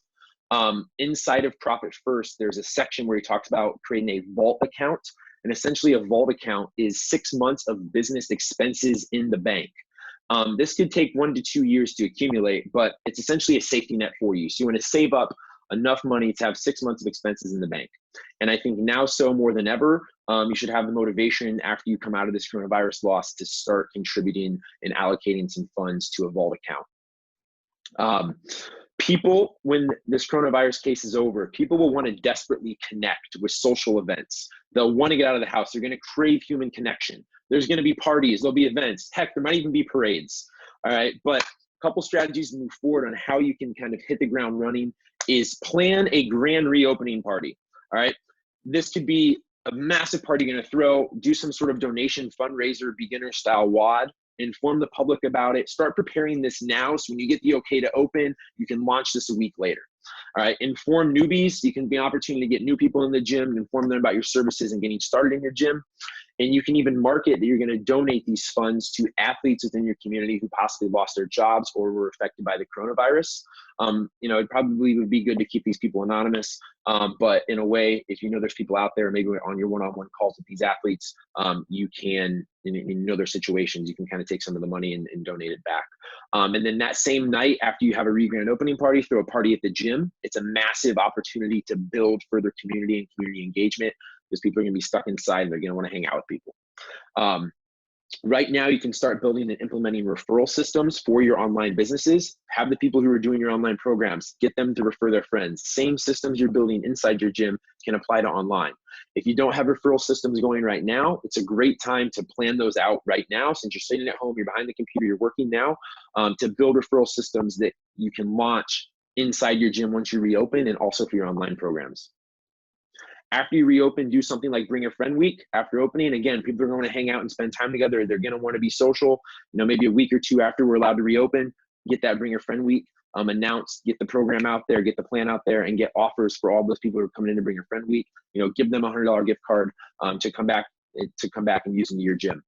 Inside of Profit First, there's a section where he talks about creating a vault account. And essentially a vault account is 6 months of business expenses in the bank. This could take 1 to 2 years to accumulate, but it's essentially a safety net for you. So you want to save up enough money to have 6 months of expenses in the bank. And I think now so more than ever, you should have the motivation after you come out of this coronavirus loss to start contributing and allocating some funds to a vault account. People, when this coronavirus case is over, people will want to desperately connect with social events. They'll want to get out of the house. They're going to crave human connection. There's going to be parties. There'll be events. Heck, there might even be parades. All right. But a couple strategies to move forward on how you can kind of hit the ground running is plan a grand reopening party. All right. This could be a massive party you're going to throw, do some sort of donation fundraiser, beginner style WOD. Inform the public about it. Start preparing this now so when you get the okay to open, you can launch this a week later. All right, inform newbies. You can be an opportunity to get new people in the gym, inform them about your services and getting started in your gym. And you can even market that you're going to donate these funds to athletes within your community who possibly lost their jobs or were affected by the coronavirus. You know, it probably would be good to keep these people anonymous. But in a way, if you know there's people out there, maybe on your one-on-one calls with these athletes, you can, you know their situations, you can kind of take some of the money and donate it back. And then that same night, after you have a grand opening party, throw a party at the gym. It's a massive opportunity to build further community and community engagement because people are going to be stuck inside and they're going to want to hang out with people. Right now, you can start building and implementing referral systems for your online businesses. Have the people who are doing your online programs, get them to refer their friends. Same systems you're building inside your gym can apply to online. If you don't have referral systems going right now, it's a great time to plan those out right now. Since you're sitting at home, you're behind the computer, you're working now, to build referral systems that you can launch inside your gym once you reopen and also for your online programs. After you reopen, do something like Bring a Friend Week after opening. Again, people are going to hang out and spend time together. They're going to want to be social. You know, maybe a week or two after we're allowed to reopen, get that Bring a Friend Week announced, get the program out there, get the plan out there, and get offers for all those people who are coming in to Bring a Friend Week. You know, give them a $100 gift card to come back and use into your gym.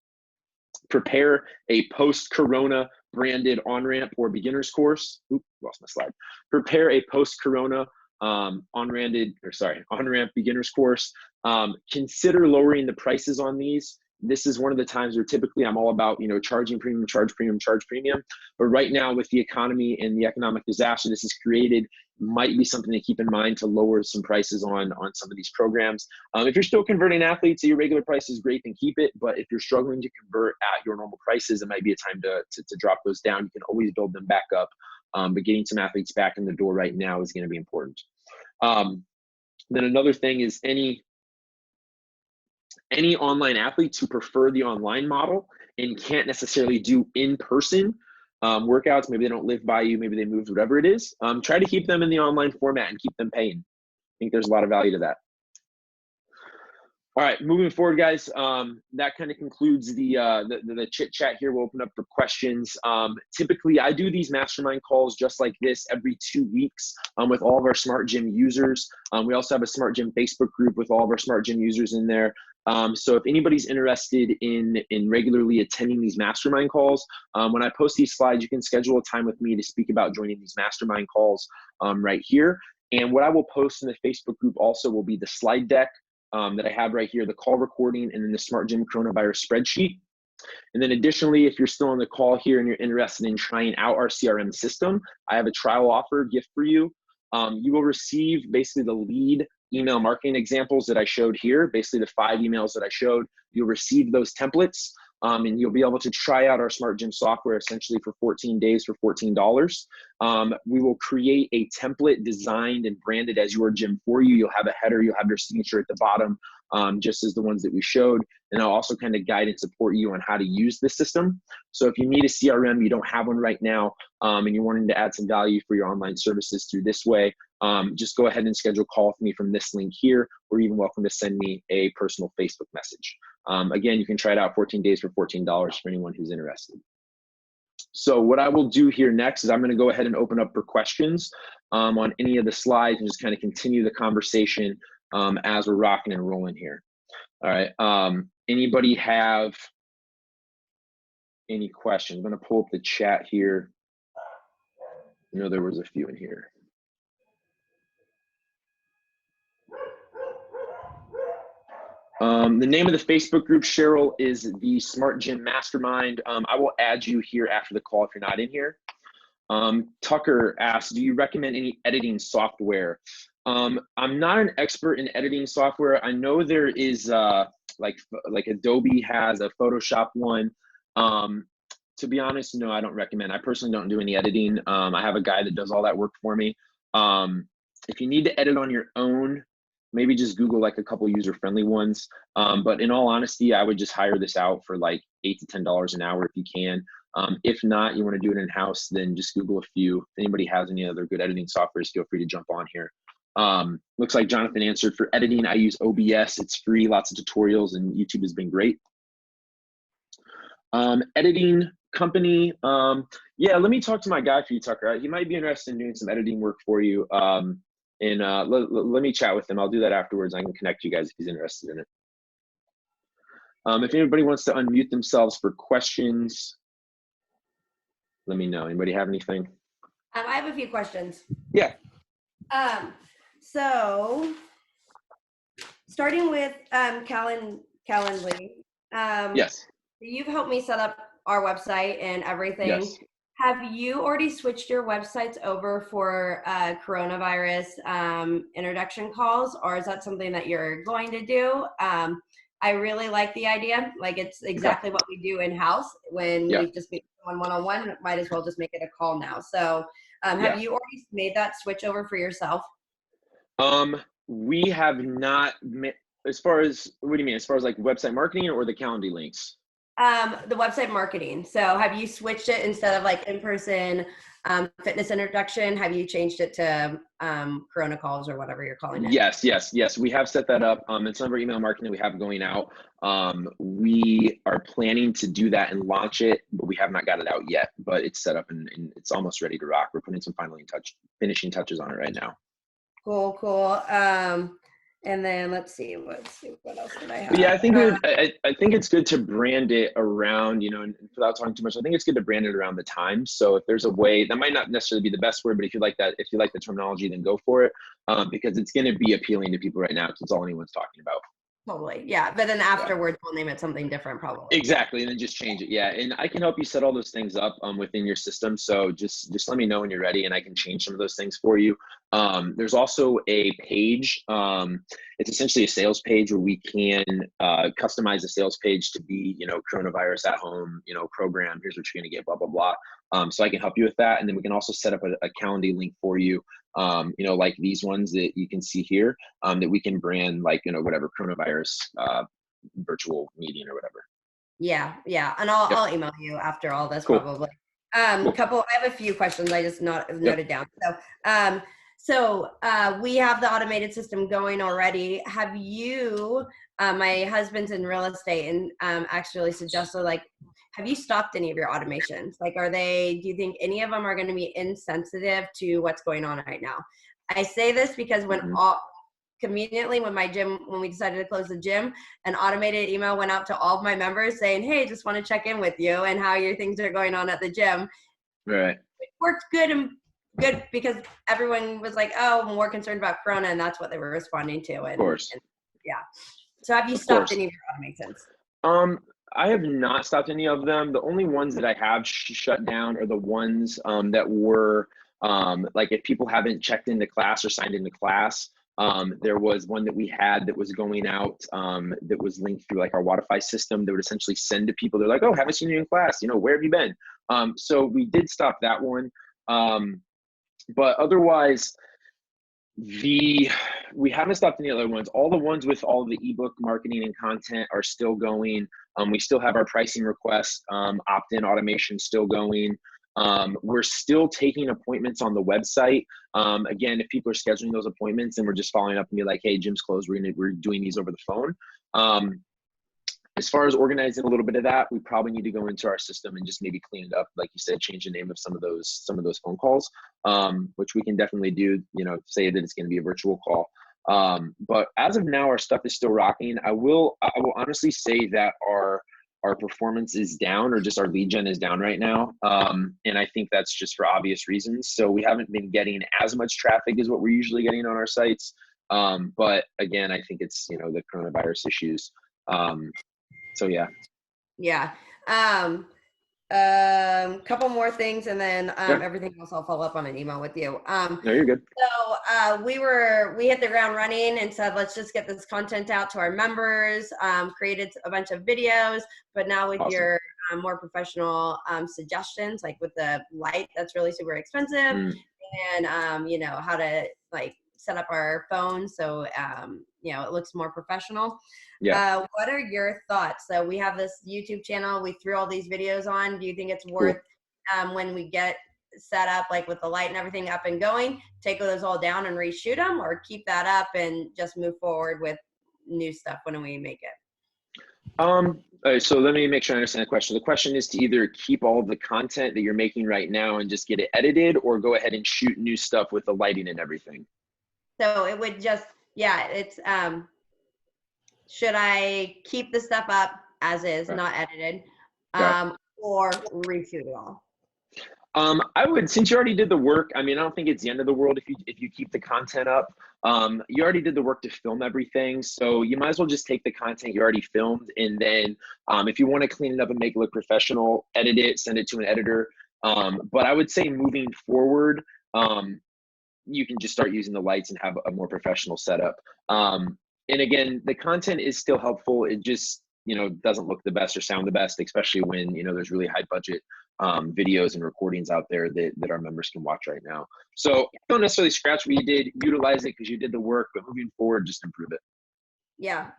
Prepare a post-corona branded on-ramp or beginner's course. Oops, lost my slide. Prepare a post-corona on-ramp beginners course. Consider lowering the prices on these. This is one of the times where typically I'm all about, charging premium, charge premium, charge premium. But right now with the economy and the economic disaster this has created, might be something to keep in mind to lower some prices on some of these programs. If you're still converting athletes at your regular prices, great, then keep it. But if you're struggling to convert at your normal prices, it might be a time to drop those down. You can always build them back up. But getting some athletes back in the door right now is going to be important. Then another thing is any online athletes who prefer the online model and can't necessarily do in-person workouts, maybe they don't live by you, maybe they moved, whatever it is, try to keep them in the online format and keep them paying. I think there's a lot of value to that. All right, moving forward, guys, that kind of concludes the chit chat here. We'll open up for questions. Typically, I do these mastermind calls just like this every 2 weeks with all of our Smart Gym users. We also have a Smart Gym Facebook group with all of our Smart Gym users in there. So if anybody's interested in regularly attending these mastermind calls, when I post these slides, you can schedule a time with me to speak about joining these mastermind calls right here. And what I will post in the Facebook group also will be the slide deck that I have right here, the call recording, and then the Smart Gym coronavirus spreadsheet. And then additionally, if you're still on the call here and you're interested in trying out our CRM system, I have a trial offer gift for you. You will receive basically the lead email marketing examples that I showed here, basically the 5 emails that I showed. You'll receive those templates and you'll be able to try out our Smart Gym software essentially for 14 days for $14. We will create a template designed and branded as your gym for you. You'll have a header, you'll have your signature at the bottom, just as the ones that we showed. And I'll also kind of guide and support you on how to use the system. So if you need a CRM, you don't have one right now, and you're wanting to add some value for your online services through this way, just go ahead and schedule a call with me from this link here, or even welcome to send me a personal Facebook message. Again, you can try it out 14 days for $14 for anyone who's interested. So what I will do here next is I'm going to go ahead and open up for questions on any of the slides and just kind of continue the conversation as we're rocking and rolling here. All right. Anybody have any questions? I'm going to pull up the chat here. I know there was a few in here. The name of the Facebook group, Cheryl, is the Smart Gym Mastermind. I will add you here after the call if you're not in here. Tucker asks, do you recommend any editing software? I'm not an expert in editing software. I know there is like Adobe has a Photoshop one. To be honest, no, I don't recommend. I personally don't do any editing. I have a guy that does all that work for me. If you need to edit on your own, maybe just Google like a couple user-friendly ones. But in all honesty, I would just hire this out for like $8 to $10 an hour if you can. If not, you want to do it in-house, then just Google a few. If anybody has any other good editing softwares, feel free to jump on here. Looks like Jonathan answered. For editing, I use OBS. It's free, lots of tutorials, and YouTube has been great. Editing company, yeah, let me talk to my guy for you, Tucker. He might be interested in doing some editing work for you. And let me chat with him. I'll do that afterwards. I can connect you guys if he's interested in it. If anybody wants to unmute themselves for questions, let me know. Anybody have anything? I have a few questions. Yeah. So starting with Calendly. Yes. You've helped me set up our website and everything. Yes. Have you already switched your websites over for coronavirus introduction calls, or is that something that you're going to do? I really like the idea. Like, it's exactly what we do in-house when we just meet someone one-on-one. Might as well just make it a call now. So have you already made that switch over for yourself? We have not, as far as, what do you mean? As far as like website marketing or the Calendly links? The website marketing. So have you switched it instead of like in-person fitness introduction? Have you changed it to Corona calls or whatever you're calling it? Yes. We have set that up. It's some of our email marketing that we have going out. We are planning to do that and launch it, but we have not got it out yet. But it's set up and it's almost ready to rock. We're putting some finishing touches on it right now. Cool. And then let's see what else did I have? But yeah, I think I think it's good to brand it around, and without talking too much, I think it's good to brand it around the time. So if there's a way, that might not necessarily be the best word, but if you like that, if you like the terminology, then go for it, because it's going to be appealing to people right now because it's all anyone's talking about. Totally. Yeah. But then Yeah. afterwards, we'll name it something different, probably. Exactly, and then just change it. Yeah, and I can help you set all those things up within your system. So just let me know when you're ready, and I can change some of those things for you. There's also a page. It's essentially a sales page where we can customize the sales page to be, coronavirus at home, program. Here's what you're going to get, blah blah blah. So I can help you with that, and then we can also set up a Calendly link for you. Like these ones that you can see here, that we can brand like whatever coronavirus virtual meeting or whatever. Yeah, and I'll email you after all this. Cool. Probably. Cool. I have a few questions I just noted Yep. down. So we have the automated system going already. Have you? My husband's in real estate, and actually suggested, like, have you stopped any of your automations? Like, do you think any of them are going to be insensitive to what's going on right now? I say this because conveniently when we decided to close the gym, an automated email went out to all of my members saying, hey, just want to check in with you and how your things are going on at the gym. Right. It worked good because everyone was like, oh, I'm more concerned about Corona, and that's what they were responding to. Of course. Yeah. So have you stopped any of your automations? I have not stopped any of them. The only ones that I have shut down are the ones that were like if people haven't checked into class or signed into class. There was one that we had that was going out that was linked through like our Wi-Fi system that would essentially send to people. They're like, oh, haven't seen you in class. Where have you been? So we did stop that one. But otherwise, we haven't stopped any other ones. All the ones with all the ebook marketing and content are still going. We still have our pricing request, opt-in automation still going. We're still taking appointments on the website. Again, if people are scheduling those appointments and we're just following up and be like, hey, gym's closed, we're doing these over the phone. As far as organizing a little bit of that, we probably need to go into our system and just maybe clean it up. Like you said, change the name of some of those phone calls, which we can definitely do, say that it's going to be a virtual call. But as of now, our stuff is still rocking. I will honestly say that our performance is down, or just our lead gen is down right now. And I think that's just for obvious reasons. So we haven't been getting as much traffic as what we're usually getting on our sites. But again, I think it's, the coronavirus issues. So yeah. Yeah. Couple more things, and then everything else I'll follow up on an email with you. No, you're good. So we hit the ground running and said, let's just get this content out to our members. Created a bunch of videos, but now with your more professional suggestions, like with the light that's really super expensive, and how to like set up our phones so it looks more professional. Yeah. What are your thoughts? So we have this YouTube channel. We threw all these videos on. Do you think it's worth when we get set up, like with the light and everything up and going, take those all down and reshoot them, or keep that up and just move forward with new stuff when we make it? So let me make sure I understand the question. The question is to either keep all of the content that you're making right now and just get it edited, or go ahead and shoot new stuff with the lighting and everything. So it would just, it's, should I keep the stuff up as is, not edited, or reshoot it all? I would, since you already did the work, I don't think it's the end of the world if you keep the content up. You already did the work to film everything, so you might as well just take the content you already filmed, and then if you want to clean it up and make it look professional, edit it, send it to an editor. But I would say moving forward, you can just start using the lights and have a more professional setup. And again, the content is still helpful. It just, doesn't look the best or sound the best, especially when, there's really high budget videos and recordings out there that our members can watch right now. So don't necessarily scratch what you did, utilize it because you did the work, but moving forward, just improve it. Yeah.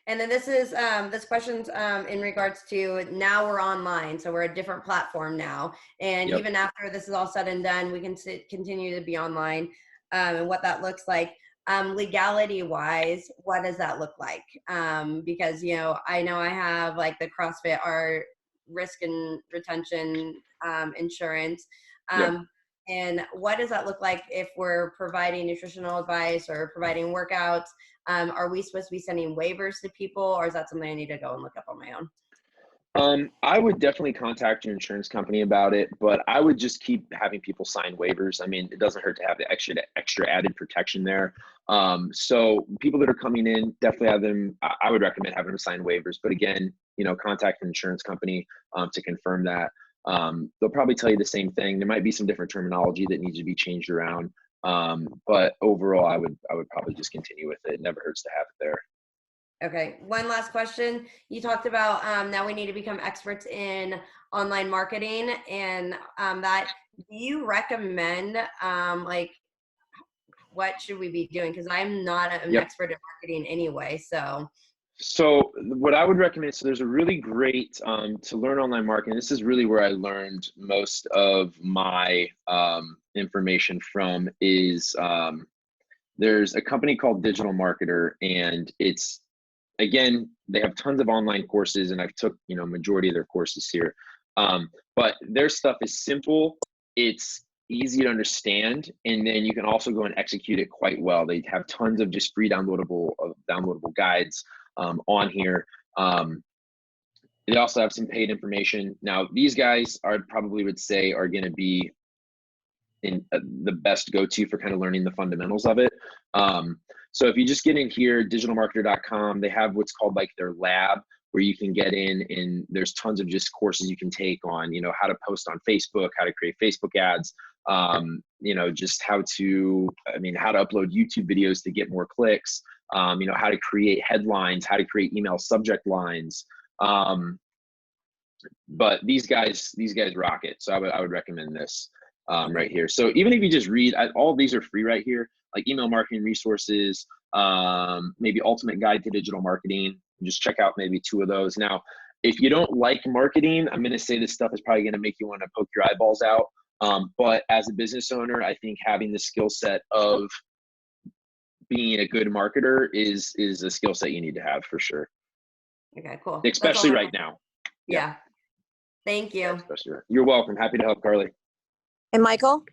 And then this question's in regards to, now we're online, so we're a different platform now. And even after this is all said and done, we can continue to be online, and what that looks like. Legality wise, what does that look like? Because, I know I have like the CrossFit, our risk and retention insurance. And what does that look like if we're providing nutritional advice or providing workouts? Are we supposed to be sending waivers to people, or is that something I need to go and look up on my own? I would definitely contact your insurance company about it, but I would just keep having people sign waivers. I mean, it doesn't hurt to have the extra added protection there. So people that are coming in, definitely have them. I would recommend having them sign waivers. But again, contact an insurance company to confirm that. They'll probably tell you the same thing. There might be some different terminology that needs to be changed around. But overall, I would probably just continue with it. It never hurts to have it there. Okay, one last question. You talked about now we need to become experts in online marketing, and that, do you recommend like what should we be doing? Because I'm not an Yep. expert in marketing anyway. So what I would recommend, so there's a really great, to learn online marketing, this is really where I learned most of my information from, is there's a company called Digital Marketer, and it's, again, they have tons of online courses, and I've took, majority of their courses here. But their stuff is simple, it's easy to understand, and then you can also go and execute it quite well. They have tons of just free downloadable guides on here. They also have some paid information. Now, these guys I probably would say are going to be in the best go-to for kind of learning the fundamentals of it. So if you just get in here, digitalmarketer.com, they have what's called like their lab, where you can get in, and there's tons of just courses you can take on, how to post on Facebook, how to create Facebook ads, just how to upload YouTube videos to get more clicks, how to create headlines, how to create email subject lines. But these guys rock it. So I would recommend this right here. So even if you just read, all of these are free right here, like email marketing resources, maybe ultimate guide to digital marketing. Just check out maybe 2 of those. Now, if you don't like marketing, I'm going to say this stuff is probably going to make you want to poke your eyeballs out. But as a business owner, I think having the skill set of being a good marketer is a skill set you need to have for sure. Okay, cool. Especially right now. Yeah. Thank you. You're welcome. Happy to help, Carly. And Michael?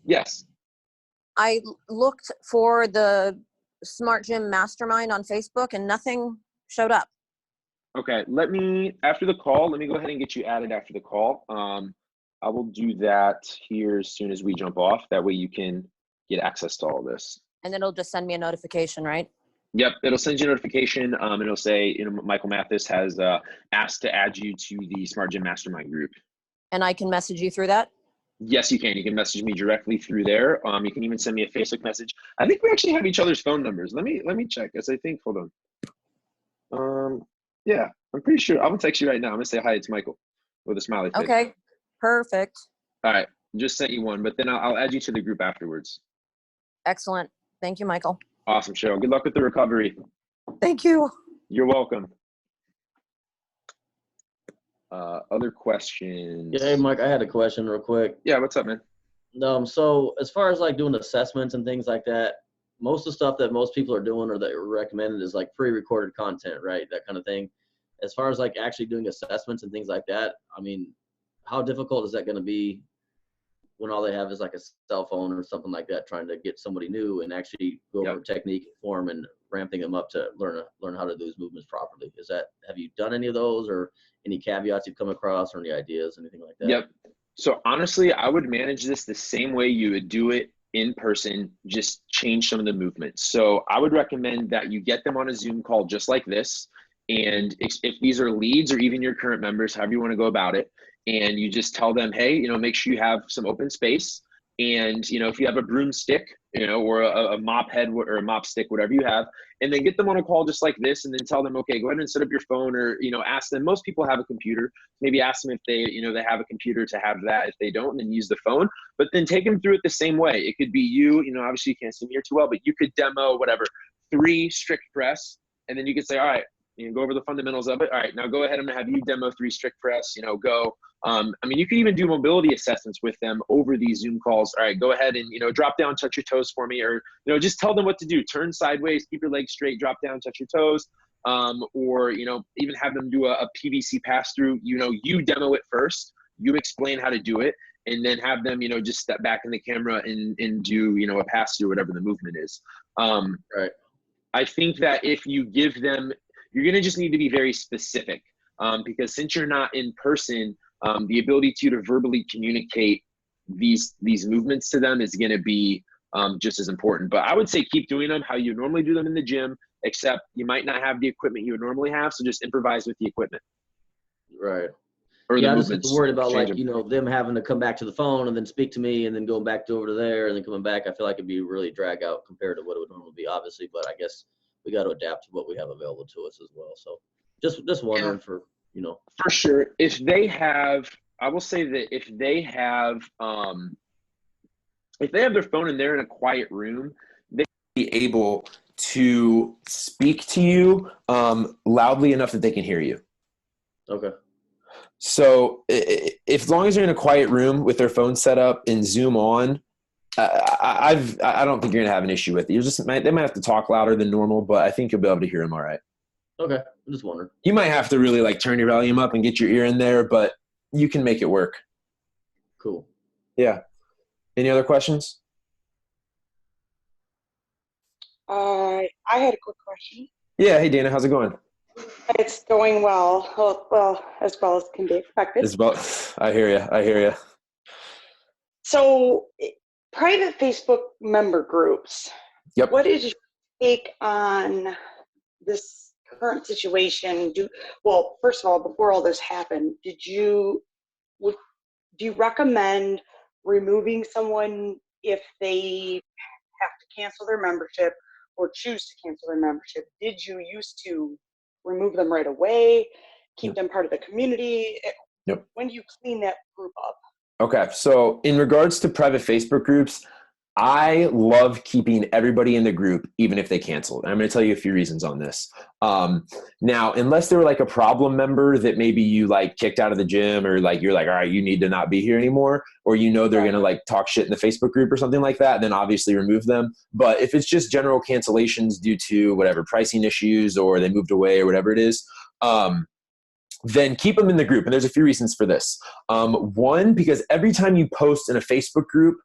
Yes. I looked for the Smart Gym Mastermind on Facebook and nothing showed up. Okay, after the call, let me go ahead and get you added after the call. I will do that here as soon as we jump off. That way you can get access to all this. And then it'll just send me a notification, right? Yep, it'll send you a notification. And it'll say, Michael Mathis has asked to add you to the Smart Gym Mastermind group. And I can message you through that? Yes, you can. You can message me directly through there. You can even send me a Facebook message. I think we actually have each other's phone numbers. Let me check. As I think, hold on. Yeah, I'm pretty sure. I'm gonna text you right now. I'm gonna say hi. It's Michael with a smiley face. Okay, perfect. All right, just sent you one, but then I'll add you to the group afterwards. Excellent. Thank you, Michael. Awesome, Cheryl. Good luck with the recovery. Thank you. You're welcome. Other questions? Yeah, hey, Mike, I had a question real quick. Yeah, what's up, man? So as far as like doing assessments and things like that, most of the stuff that most people are doing or that are recommended is like pre-recorded content, right? That kind of thing. As far as like actually doing assessments and things like that, I mean, how difficult is that going to be when all they have is like a cell phone or something like that, trying to get somebody new and actually go over technique, form, and ramping them up to learn how to do those movements properly? Have you done any of those, or any caveats you've come across, or any ideas, anything like that? Yep. So honestly, I would manage this the same way you would do it in person, just change some of the movements. So I would recommend that you get them on a Zoom call just like this. And if these are leads or even your current members, however you want to go about it, and you just tell them, hey, make sure you have some open space. And, if you have a broomstick, or a mop head or a mop stick, whatever you have, and then get them on a call just like this, and then tell them, okay, go ahead and set up your phone, or, ask them. Most people have a computer. Maybe ask them if they, they have a computer to have that. If they don't, then use the phone, but then take them through it the same way. It could be you, obviously you can't see me here too well, but you could demo whatever, 3 strict press. And then you could say, all right, go over the fundamentals of it. All right, now go ahead and have you demo 3 strict press, go. You could even do mobility assessments with them over these Zoom calls. All right, go ahead and, drop down, touch your toes for me, or, just tell them what to do. Turn sideways, keep your legs straight, drop down, touch your toes. Or, even have them do a PVC pass through, you demo it first, you explain how to do it, and then have them, just step back in the camera and do, a pass through, whatever the movement is. Right. I think that if you give them, you're going to just need to be very specific, because since you're not in person, the ability to verbally communicate these movements to them is going to be just as important. But I would say keep doing them how you normally do them in the gym, except you might not have the equipment you would normally have, so just improvise with the equipment. Right. Or Yeah, the I just movements. worried about, like, Change you know, them having to come back to the phone and then speak to me and then going back over to there and then coming back. I feel like it'd be really drag out compared to what it would normally be, obviously, but I guess we got to adapt to what we have available to us as well. So just wondering for, you know. For sure. If they have, I will say that if they have their phone and they're in a quiet room, they be able to speak to you loudly enough that they can hear you. Okay. So if, as long as they're in a quiet room with their phone set up and Zoom on, I don't think you're gonna have an issue with it. They might have to talk louder than normal, but I think you'll be able to hear them all right. Okay. I'm just wondering. You might have to really like turn your volume up and get your ear in there, but you can make it work. Cool. Yeah. Any other questions? I had a quick question. Yeah. Hey, Dana, how's it going? It's going well, as well as can be expected. I hear you. So, private Facebook member groups. Yep. What is your take on this current situation? Well, first of all, before all this happened, do you recommend removing someone if they have to cancel their membership or choose to cancel their membership? Did you used to remove them right away, keep them part of the community? Yep. When do you clean that group up? Okay. So in regards to private Facebook groups, I love keeping everybody in the group, even if they canceled. I'm going to tell you a few reasons on this. Now, unless they were like a problem member that maybe you like kicked out of the gym, or like you're like, all right, you need to not be here anymore, or you know they're going to like talk shit in the Facebook group or something like that, then obviously remove them. But if it's just general cancellations due to whatever pricing issues, or they moved away or whatever it is, then keep them in the group. And there's a few reasons for this. One, because every time you post in a Facebook group,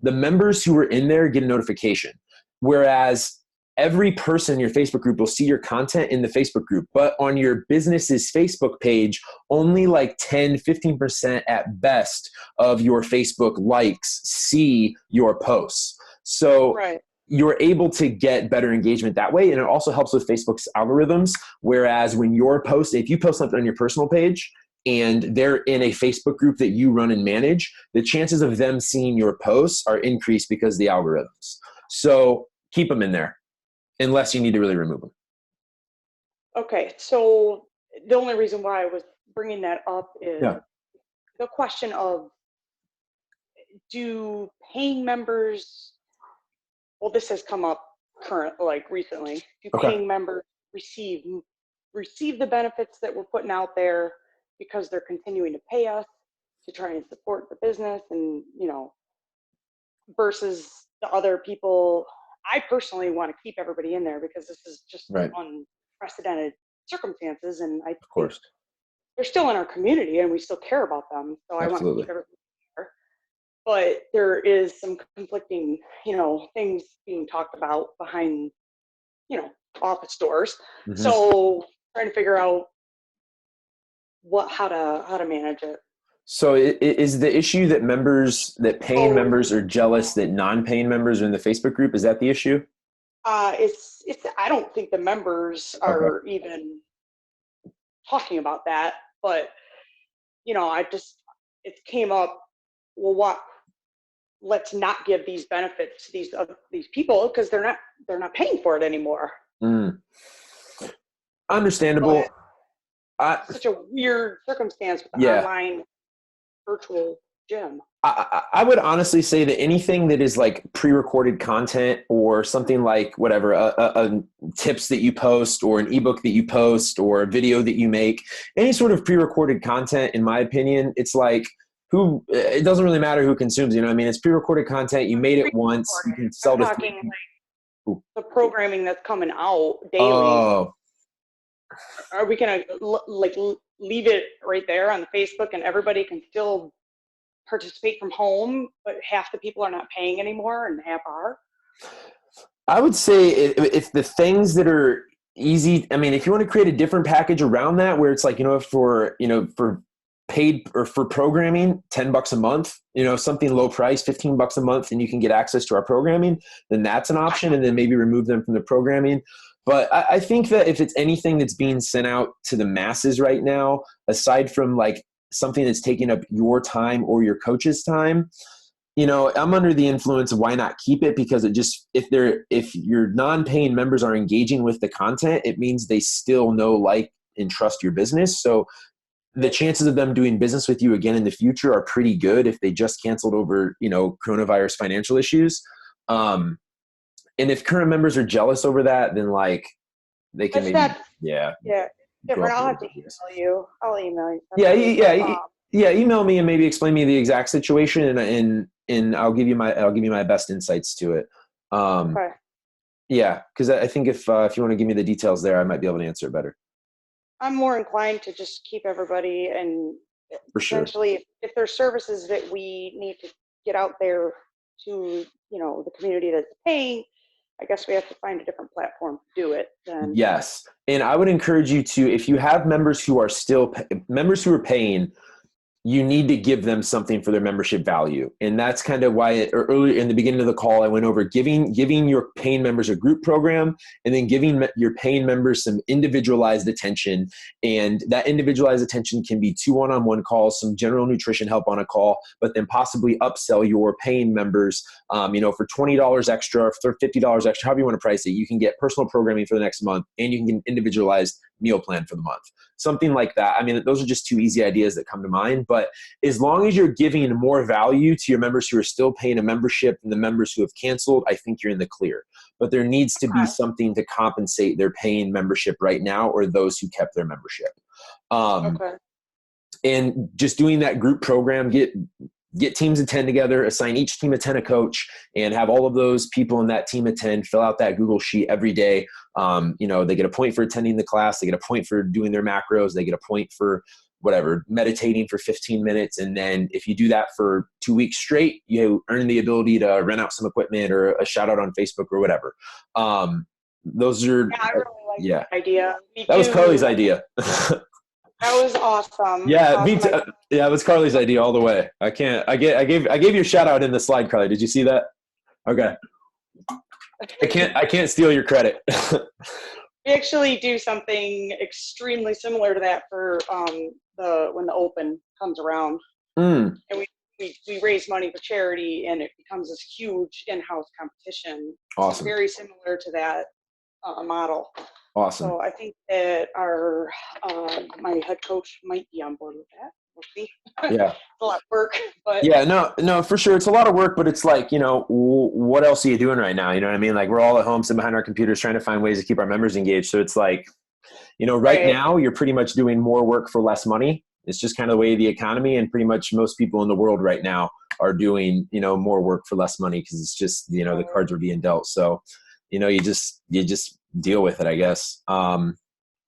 the members who are in there get a notification. Whereas every person in your Facebook group will see your content in the Facebook group, but on your business's Facebook page, only like 10, 15% at best of your Facebook likes see your posts. So you're able to get better engagement that way. And it also helps with Facebook's algorithms. Whereas when you're posting, if you post something on your personal page and they're in a Facebook group that you run and manage, the chances of them seeing your posts are increased because of the algorithms. So keep them in there unless you need to really remove them. Okay. So the only reason why I was bringing that up is the question of, do paying members, well, this has come up recently. Do paying members receive the benefits that we're putting out there because they're continuing to pay us to try and support the business, and versus the other people? I personally want to keep everybody in there because this is just unprecedented circumstances, and I think they're still in our community and we still care about them. So I want to keep everybody there. But there is some conflicting, things being talked about behind, office doors. Mm-hmm. So trying to figure out how to manage it. So is the issue that paying members are jealous that non-paying members are in the Facebook group? Is that the issue? It's I don't think the members are even talking about that, but it came up. Well, let's not give these benefits to these people because they're not paying for it anymore. Understandable. Such a weird circumstance with the online virtual gym. I would honestly say that anything that is like pre-recorded content or something like whatever, a tips that you post or an ebook that you post or a video that you make, any sort of pre-recorded content, in my opinion, it's like, it doesn't really matter who consumes, it's pre-recorded content. You made it once, you can sell this. The programming that's coming out daily. Are we going to leave it right there on the Facebook and everybody can still participate from home, but half the people are not paying anymore and half are? I would say if the things that are easy, I mean, if you want to create a different package around that, where it's like, for paid or for programming, $10 a month, something low price, $15 a month, and you can get access to our programming, then that's an option. And then maybe remove them from the programming. But I think that if it's anything that's being sent out to the masses right now, aside from like something that's taking up your time or your coach's time, I'm under the influence of why not keep it, because if your non-paying members are engaging with the content, it means they still know, like, and trust your business. So the chances of them doing business with you again in the future are pretty good if they just canceled over, coronavirus financial issues. And if current members are jealous over that, then like they can Yeah. Different. I'll have to email you. I'll email you. Yeah. Email me and maybe explain me the exact situation, and I'll give you my best insights to it. Okay. Yeah, because I think if you want to give me the details there, I might be able to answer it better. I'm more inclined to just keep everybody, and for sure, essentially, if there's services that we need to get out there to, the community that's paying, I guess we have to find a different platform to do it then. Yes. And I would encourage you to, if you have members who are paying, you need to give them something for their membership value. And that's kind of why earlier in the beginning of the call, I went over giving your paying members a group program, and then giving your paying members some individualized attention. And that individualized attention can be 2 one-on-one calls, some general nutrition help on a call, but then possibly upsell your paying members, for $20 extra, or for $50 extra, however you want to price it. You can get personal programming for the next month, and you can get an individualized meal plan for the month. Something like that. I mean, those are just 2 easy ideas that come to mind. But as long as you're giving more value to your members who are still paying a membership than the members who have canceled, I think you're in the clear. But there needs to be something to compensate their paying membership right now, or those who kept their membership. Okay. And just doing that group program, get teams of 10 together, assign each team of 10 a coach, and have all of those people in that team of 10 fill out that Google sheet every day. They get a point for attending the class. They get a point for doing their macros. They get a point for whatever, meditating for 15 minutes. And then if you do that for 2 weeks straight, you earn the ability to rent out some equipment or a shout out on Facebook or whatever. Those are, I really like that idea. That was Carly's idea. That was awesome. Yeah, awesome. Yeah, it was Carly's idea all the way. I gave you a shout out in the slide, Carly. Did you see that? Okay. I can't steal your credit. We actually do something extremely similar to that for when the Open comes around, and we raise money for charity, and it becomes this huge in-house competition. Awesome. Very similar to that model. Awesome. So I think that our my head coach might be on board with that. We'll see. Yeah. It's a lot of work, but yeah, no, for sure. It's a lot of work, but it's like, what else are you doing right now? You know what I mean? Like, we're all at home sitting behind our computers trying to find ways to keep our members engaged. So it's like, right now you're pretty much doing more work for less money. It's just kind of the way of the economy, and pretty much most people in the world right now are doing, more work for less money, because it's just, the cards are being dealt. So, you just deal with it, I guess.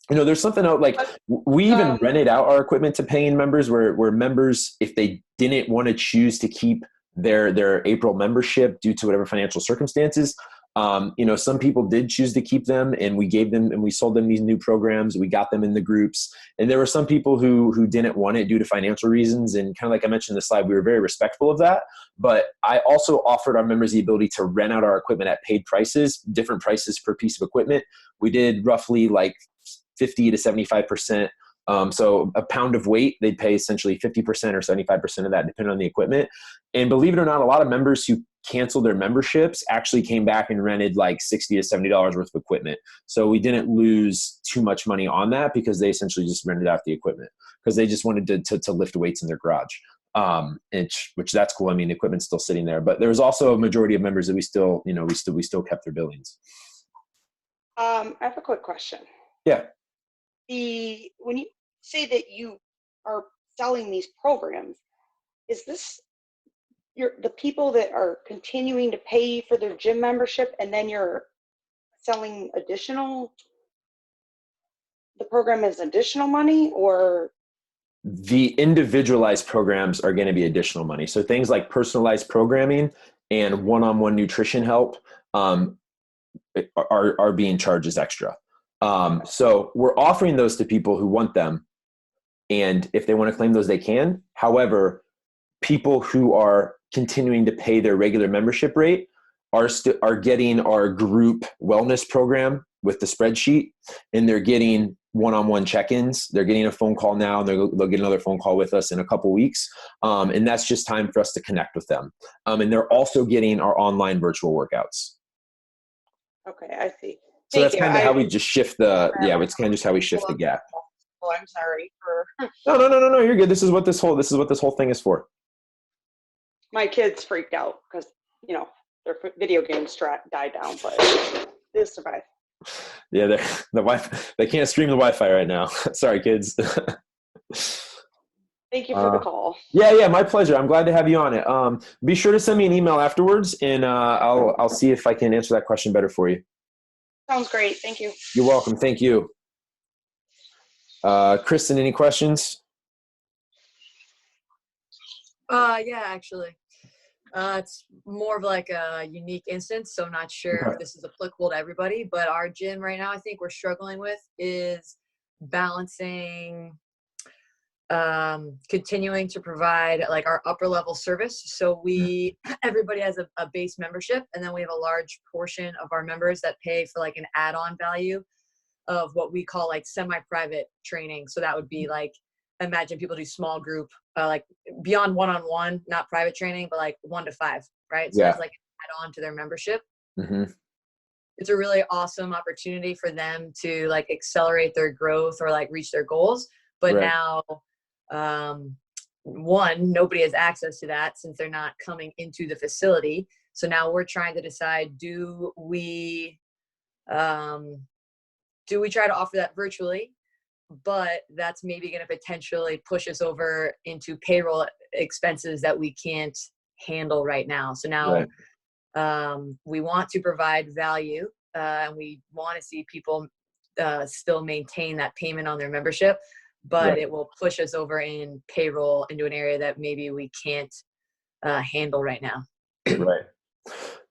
There's something out, like, we even rented out our equipment to paying members, where members, if they didn't want to choose to keep their April membership due to whatever financial circumstances, some people did choose to keep them, and we gave them, and we sold them these new programs. We got them in the groups, and there were some people who didn't want it due to financial reasons. And kind of like I mentioned in the slide, we were very respectful of that. But I also offered our members the ability to rent out our equipment at paid prices, different prices per piece of equipment. We did roughly like 50 to 75%. So a pound of weight, they'd pay essentially 50% or 75% of that, depending on the equipment. And believe it or not, a lot of members who canceled their memberships actually came back and rented like $60 to $70 worth of equipment. So we didn't lose too much money on that, because they essentially just rented out the equipment, because they just wanted to lift weights in their garage. Which that's cool. I mean, the equipment's still sitting there, but there was also a majority of members that we still kept their billings. I have a quick question. Yeah. When you say that you are selling these programs, is this the people that are continuing to pay for their gym membership, and then you're selling the program is additional money, or? The individualized programs are going to be additional money. So things like personalized programming and one-on-one nutrition help, are being charged as extra. So we're offering those to people who want them. And if they want to claim those, they can. However, people who are continuing to pay their regular membership rate are getting our group wellness program with the spreadsheet, and they're getting one-on-one check-ins. They're getting a phone call now, and they'll get another phone call with us in a couple weeks. And that's just time for us to connect with them. And they're also getting our online virtual workouts. Okay, I see. So that's kind of how we just shift it's kind of just how we shift the gap. Well, I'm sorry for. No, you're good. This is what this whole thing is for. My kids freaked out because, their video games died down, but they survived. Yeah, the Wi-Fi, they can't stream the Wi-Fi right now. Sorry, kids. Thank you for the call. Yeah, my pleasure. I'm glad to have you on it. Be sure to send me an email afterwards, and I'll see if I can answer that question better for you. Sounds great. Thank you. You're welcome. Thank you. Kristen, any questions? Yeah, actually. It's more of like a unique instance, so I'm not sure if this is applicable to everybody, but our gym right now, I think we're struggling with is balancing continuing to provide like our upper level service. So everybody has a base membership, and then we have a large portion of our members that pay for like an add-on value of what we call like semi-private training. So that would be like, imagine people do small group, like beyond one-on-one, not private training, but like 1 to 5, right? So that's like add on to their membership. Mm-hmm. It's a really awesome opportunity for them to like accelerate their growth or like reach their goals. But now, nobody has access to that since they're not coming into the facility. So now we're trying to decide, do we try to offer that virtually? But that's maybe going to potentially push us over into payroll expenses that we can't handle right now. So now we want to provide value, and we want to see people still maintain that payment on their membership, but it will push us over in payroll into an area that maybe we can't handle right now.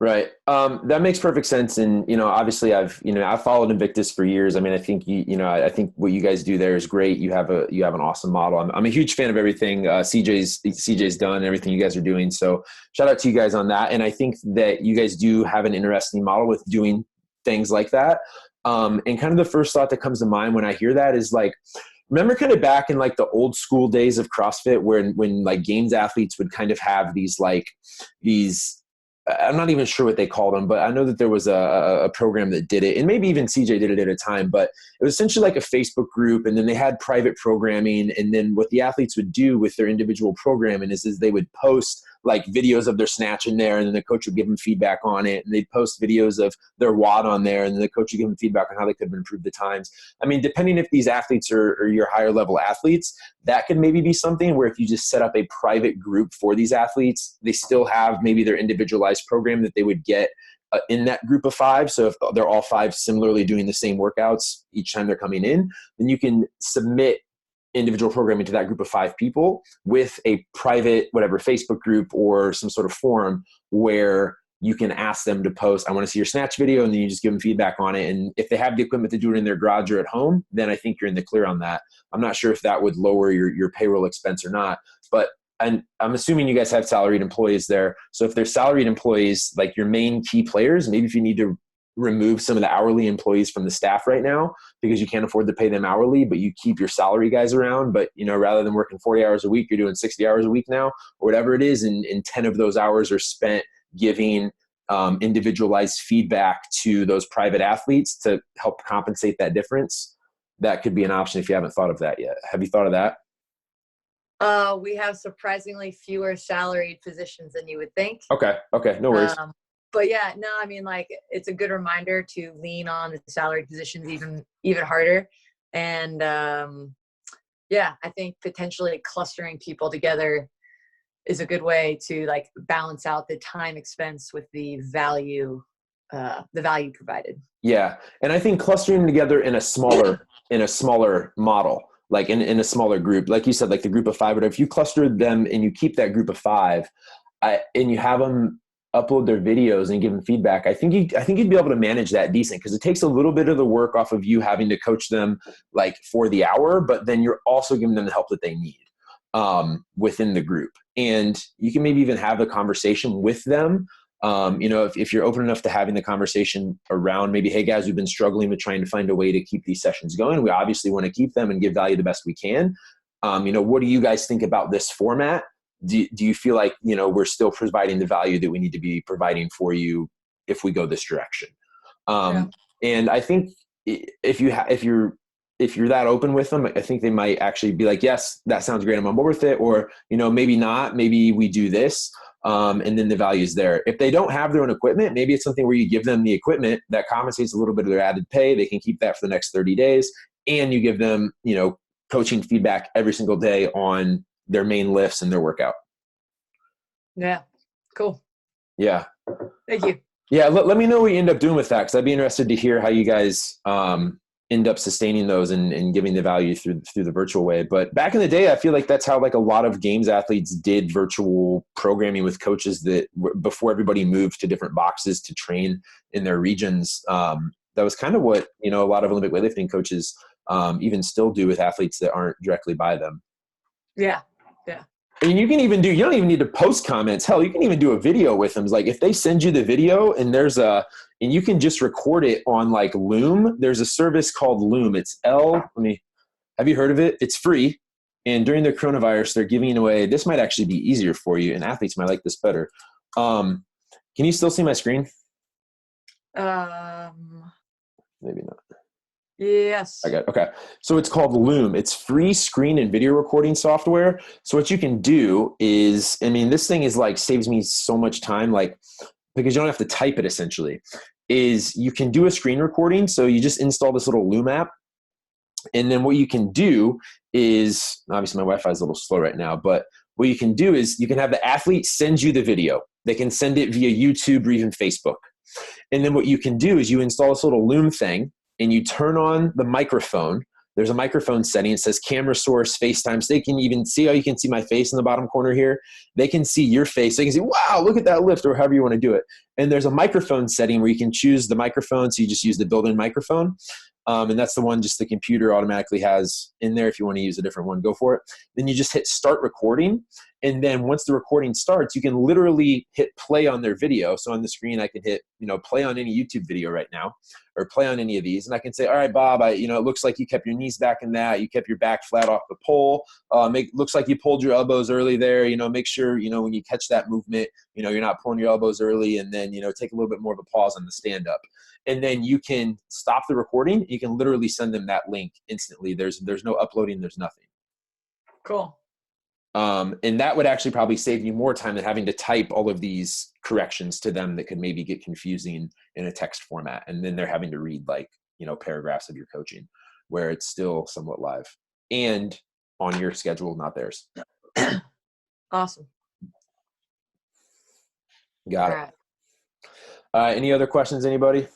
Right. That makes perfect sense. And, obviously I've followed Invictus for years. I mean, I think, I think what you guys do there is great. You have an awesome model. I'm a huge fan of everything CJ's done and everything you guys are doing. So shout out to you guys on that. And I think that you guys do have an interesting model with doing things like that. And kind of the first thought that comes to mind when I hear that is like, remember kind of back in like the old school days of CrossFit when like games athletes would kind of have these I'm not even sure what they called them, but I know that there was a program that did it, and maybe even CJ did it at a time, but it was essentially like a Facebook group, and then they had private programming. And then what the athletes would do with their individual programming is they would post like videos of their snatch in there, and then the coach would give them feedback on it. And they'd post videos of their WOD on there, and then the coach would give them feedback on how they could have improved the times. I mean, depending if these athletes are your higher level athletes, that could maybe be something where if you just set up a private group for these athletes, they still have maybe their individualized program that they would get in that group of 5. So if they're all 5 similarly doing the same workouts each time they're coming in, then you can submit individual programming to that group of 5 people with a private, whatever, Facebook group or some sort of forum where you can ask them to post, I want to see your snatch video, and then you just give them feedback on it. And if they have the equipment to do it in their garage or at home, then I think you're in the clear on that. I'm not sure if that would lower your payroll expense or not, but I'm assuming you guys have salaried employees there. So if they're salaried employees, like your main key players, maybe if you need to remove some of the hourly employees from the staff right now because you can't afford to pay them hourly, but you keep your salary guys around. But, rather than working 40 hours a week, you're doing 60 hours a week now or whatever it is. And 10 of those hours are spent giving individualized feedback to those private athletes to help compensate that difference. That could be an option if you haven't thought of that yet. Have you thought of that? We have surprisingly fewer salaried positions than you would think. Okay. No worries. But yeah, no, I mean, like, it's a good reminder to lean on the salaried positions even harder. And I think potentially clustering people together is a good way to like balance out the time expense with the value provided. Yeah. And I think clustering them together in a smaller model, like in a smaller group, like you said, like the group of 5, but if you cluster them and you keep that group of 5 and you have them upload their videos and give them feedback, I think you'd be able to manage that decent, because it takes a little bit of the work off of you having to coach them like for the hour, but then you're also giving them the help that they need within the group. And you can maybe even have a conversation with them. If you're open enough to having the conversation around maybe, hey guys, we've been struggling with trying to find a way to keep these sessions going. We obviously want to keep them and give value the best we can. What do you guys think about this format? Do you feel like, we're still providing the value that we need to be providing for you if we go this direction? And I think if you're that open with them, I think they might actually be like, yes, that sounds great, I'm on board with it. Or, maybe not, maybe we do this. And then the value is there. If they don't have their own equipment, maybe it's something where you give them the equipment that compensates a little bit of their added pay. They can keep that for the next 30 days. And you give them, coaching feedback every single day on their main lifts and their workout. Yeah. Cool. Yeah. Thank you. Yeah. Let me know what you end up doing with that, because I'd be interested to hear how you guys end up sustaining those and giving the value through the virtual way. But back in the day, I feel like that's how like a lot of games athletes did virtual programming with coaches before everybody moved to different boxes to train in their regions. That was kind of what, a lot of Olympic weightlifting coaches even still do with athletes that aren't directly by them. Yeah. Yeah. And you don't even need to post comments. Hell, you can even do a video with them. It's like if they send you the video and and you can just record it on like Loom. There's a service called Loom. It's have you heard of it? It's free. And during the coronavirus, they're giving away, this might actually be easier for you, and athletes might like this better. Can you still see my screen? Maybe not. Yes. I got it. Okay. So it's called Loom. It's free screen and video recording software. So what you can do is, this thing is like saves me so much time, like, because you don't have to type it essentially, is you can do a screen recording. So you just install this little Loom app. And then what you can do is, obviously my Wi-Fi is a little slow right now, but what you can do is you can have the athlete send you the video. They can send it via YouTube or even Facebook. And then what you can do is you install this little Loom thing, and you turn on the microphone. There's a microphone setting. It says camera source, FaceTime. So they can even see how you can see my face in the bottom corner here. They can see your face. They can see, wow, look at that lift, or however you want to do it. And there's a microphone setting where you can choose the microphone. So you just use the built-in microphone. And that's the one just the computer automatically has in there. If you want to use a different one, go for it. Then you just hit start recording. And then once the recording starts, you can literally hit play on their video. So on the screen, I can hit, play on any YouTube video right now, or play on any of these. And I can say, all right, Bob, it looks like you kept your knees back in that. You kept your back flat off the pole. Looks like you pulled your elbows early there. Make sure, when you catch that movement, you're not pulling your elbows early. And then, take a little bit more of a pause on the stand up. And then you can stop the recording. You can literally send them that link instantly. There's no uploading. There's nothing. Cool. And that would actually probably save you more time than having to type all of these corrections to them that could maybe get confusing in a text format. And then they're having to read paragraphs of your coaching, where it's still somewhat live and on your schedule, not theirs. Awesome. Got it. Any other questions, anybody?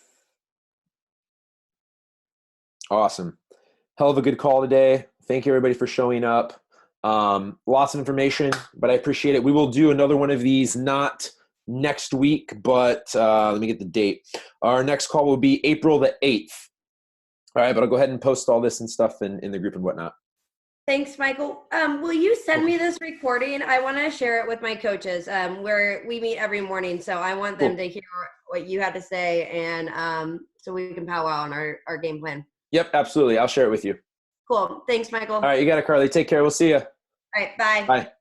Awesome. Hell of a good call today. Thank you everybody for showing up. Lots of information, but I appreciate it. We will do another one of these, not next week, but let me get the date. Our next call will be April the 8th. All right, but I'll go ahead and post all this and stuff in the group and whatnot. Thanks, Michael. Will you send me this recording? I want to share it with my coaches where we meet every morning. So I want them to hear what you had to say, and so we can powwow on our game plan. Yep, absolutely. I'll share it with you. Cool. Thanks, Michael. All right, you got it, Carly. Take care. We'll see you. All right, bye. Bye.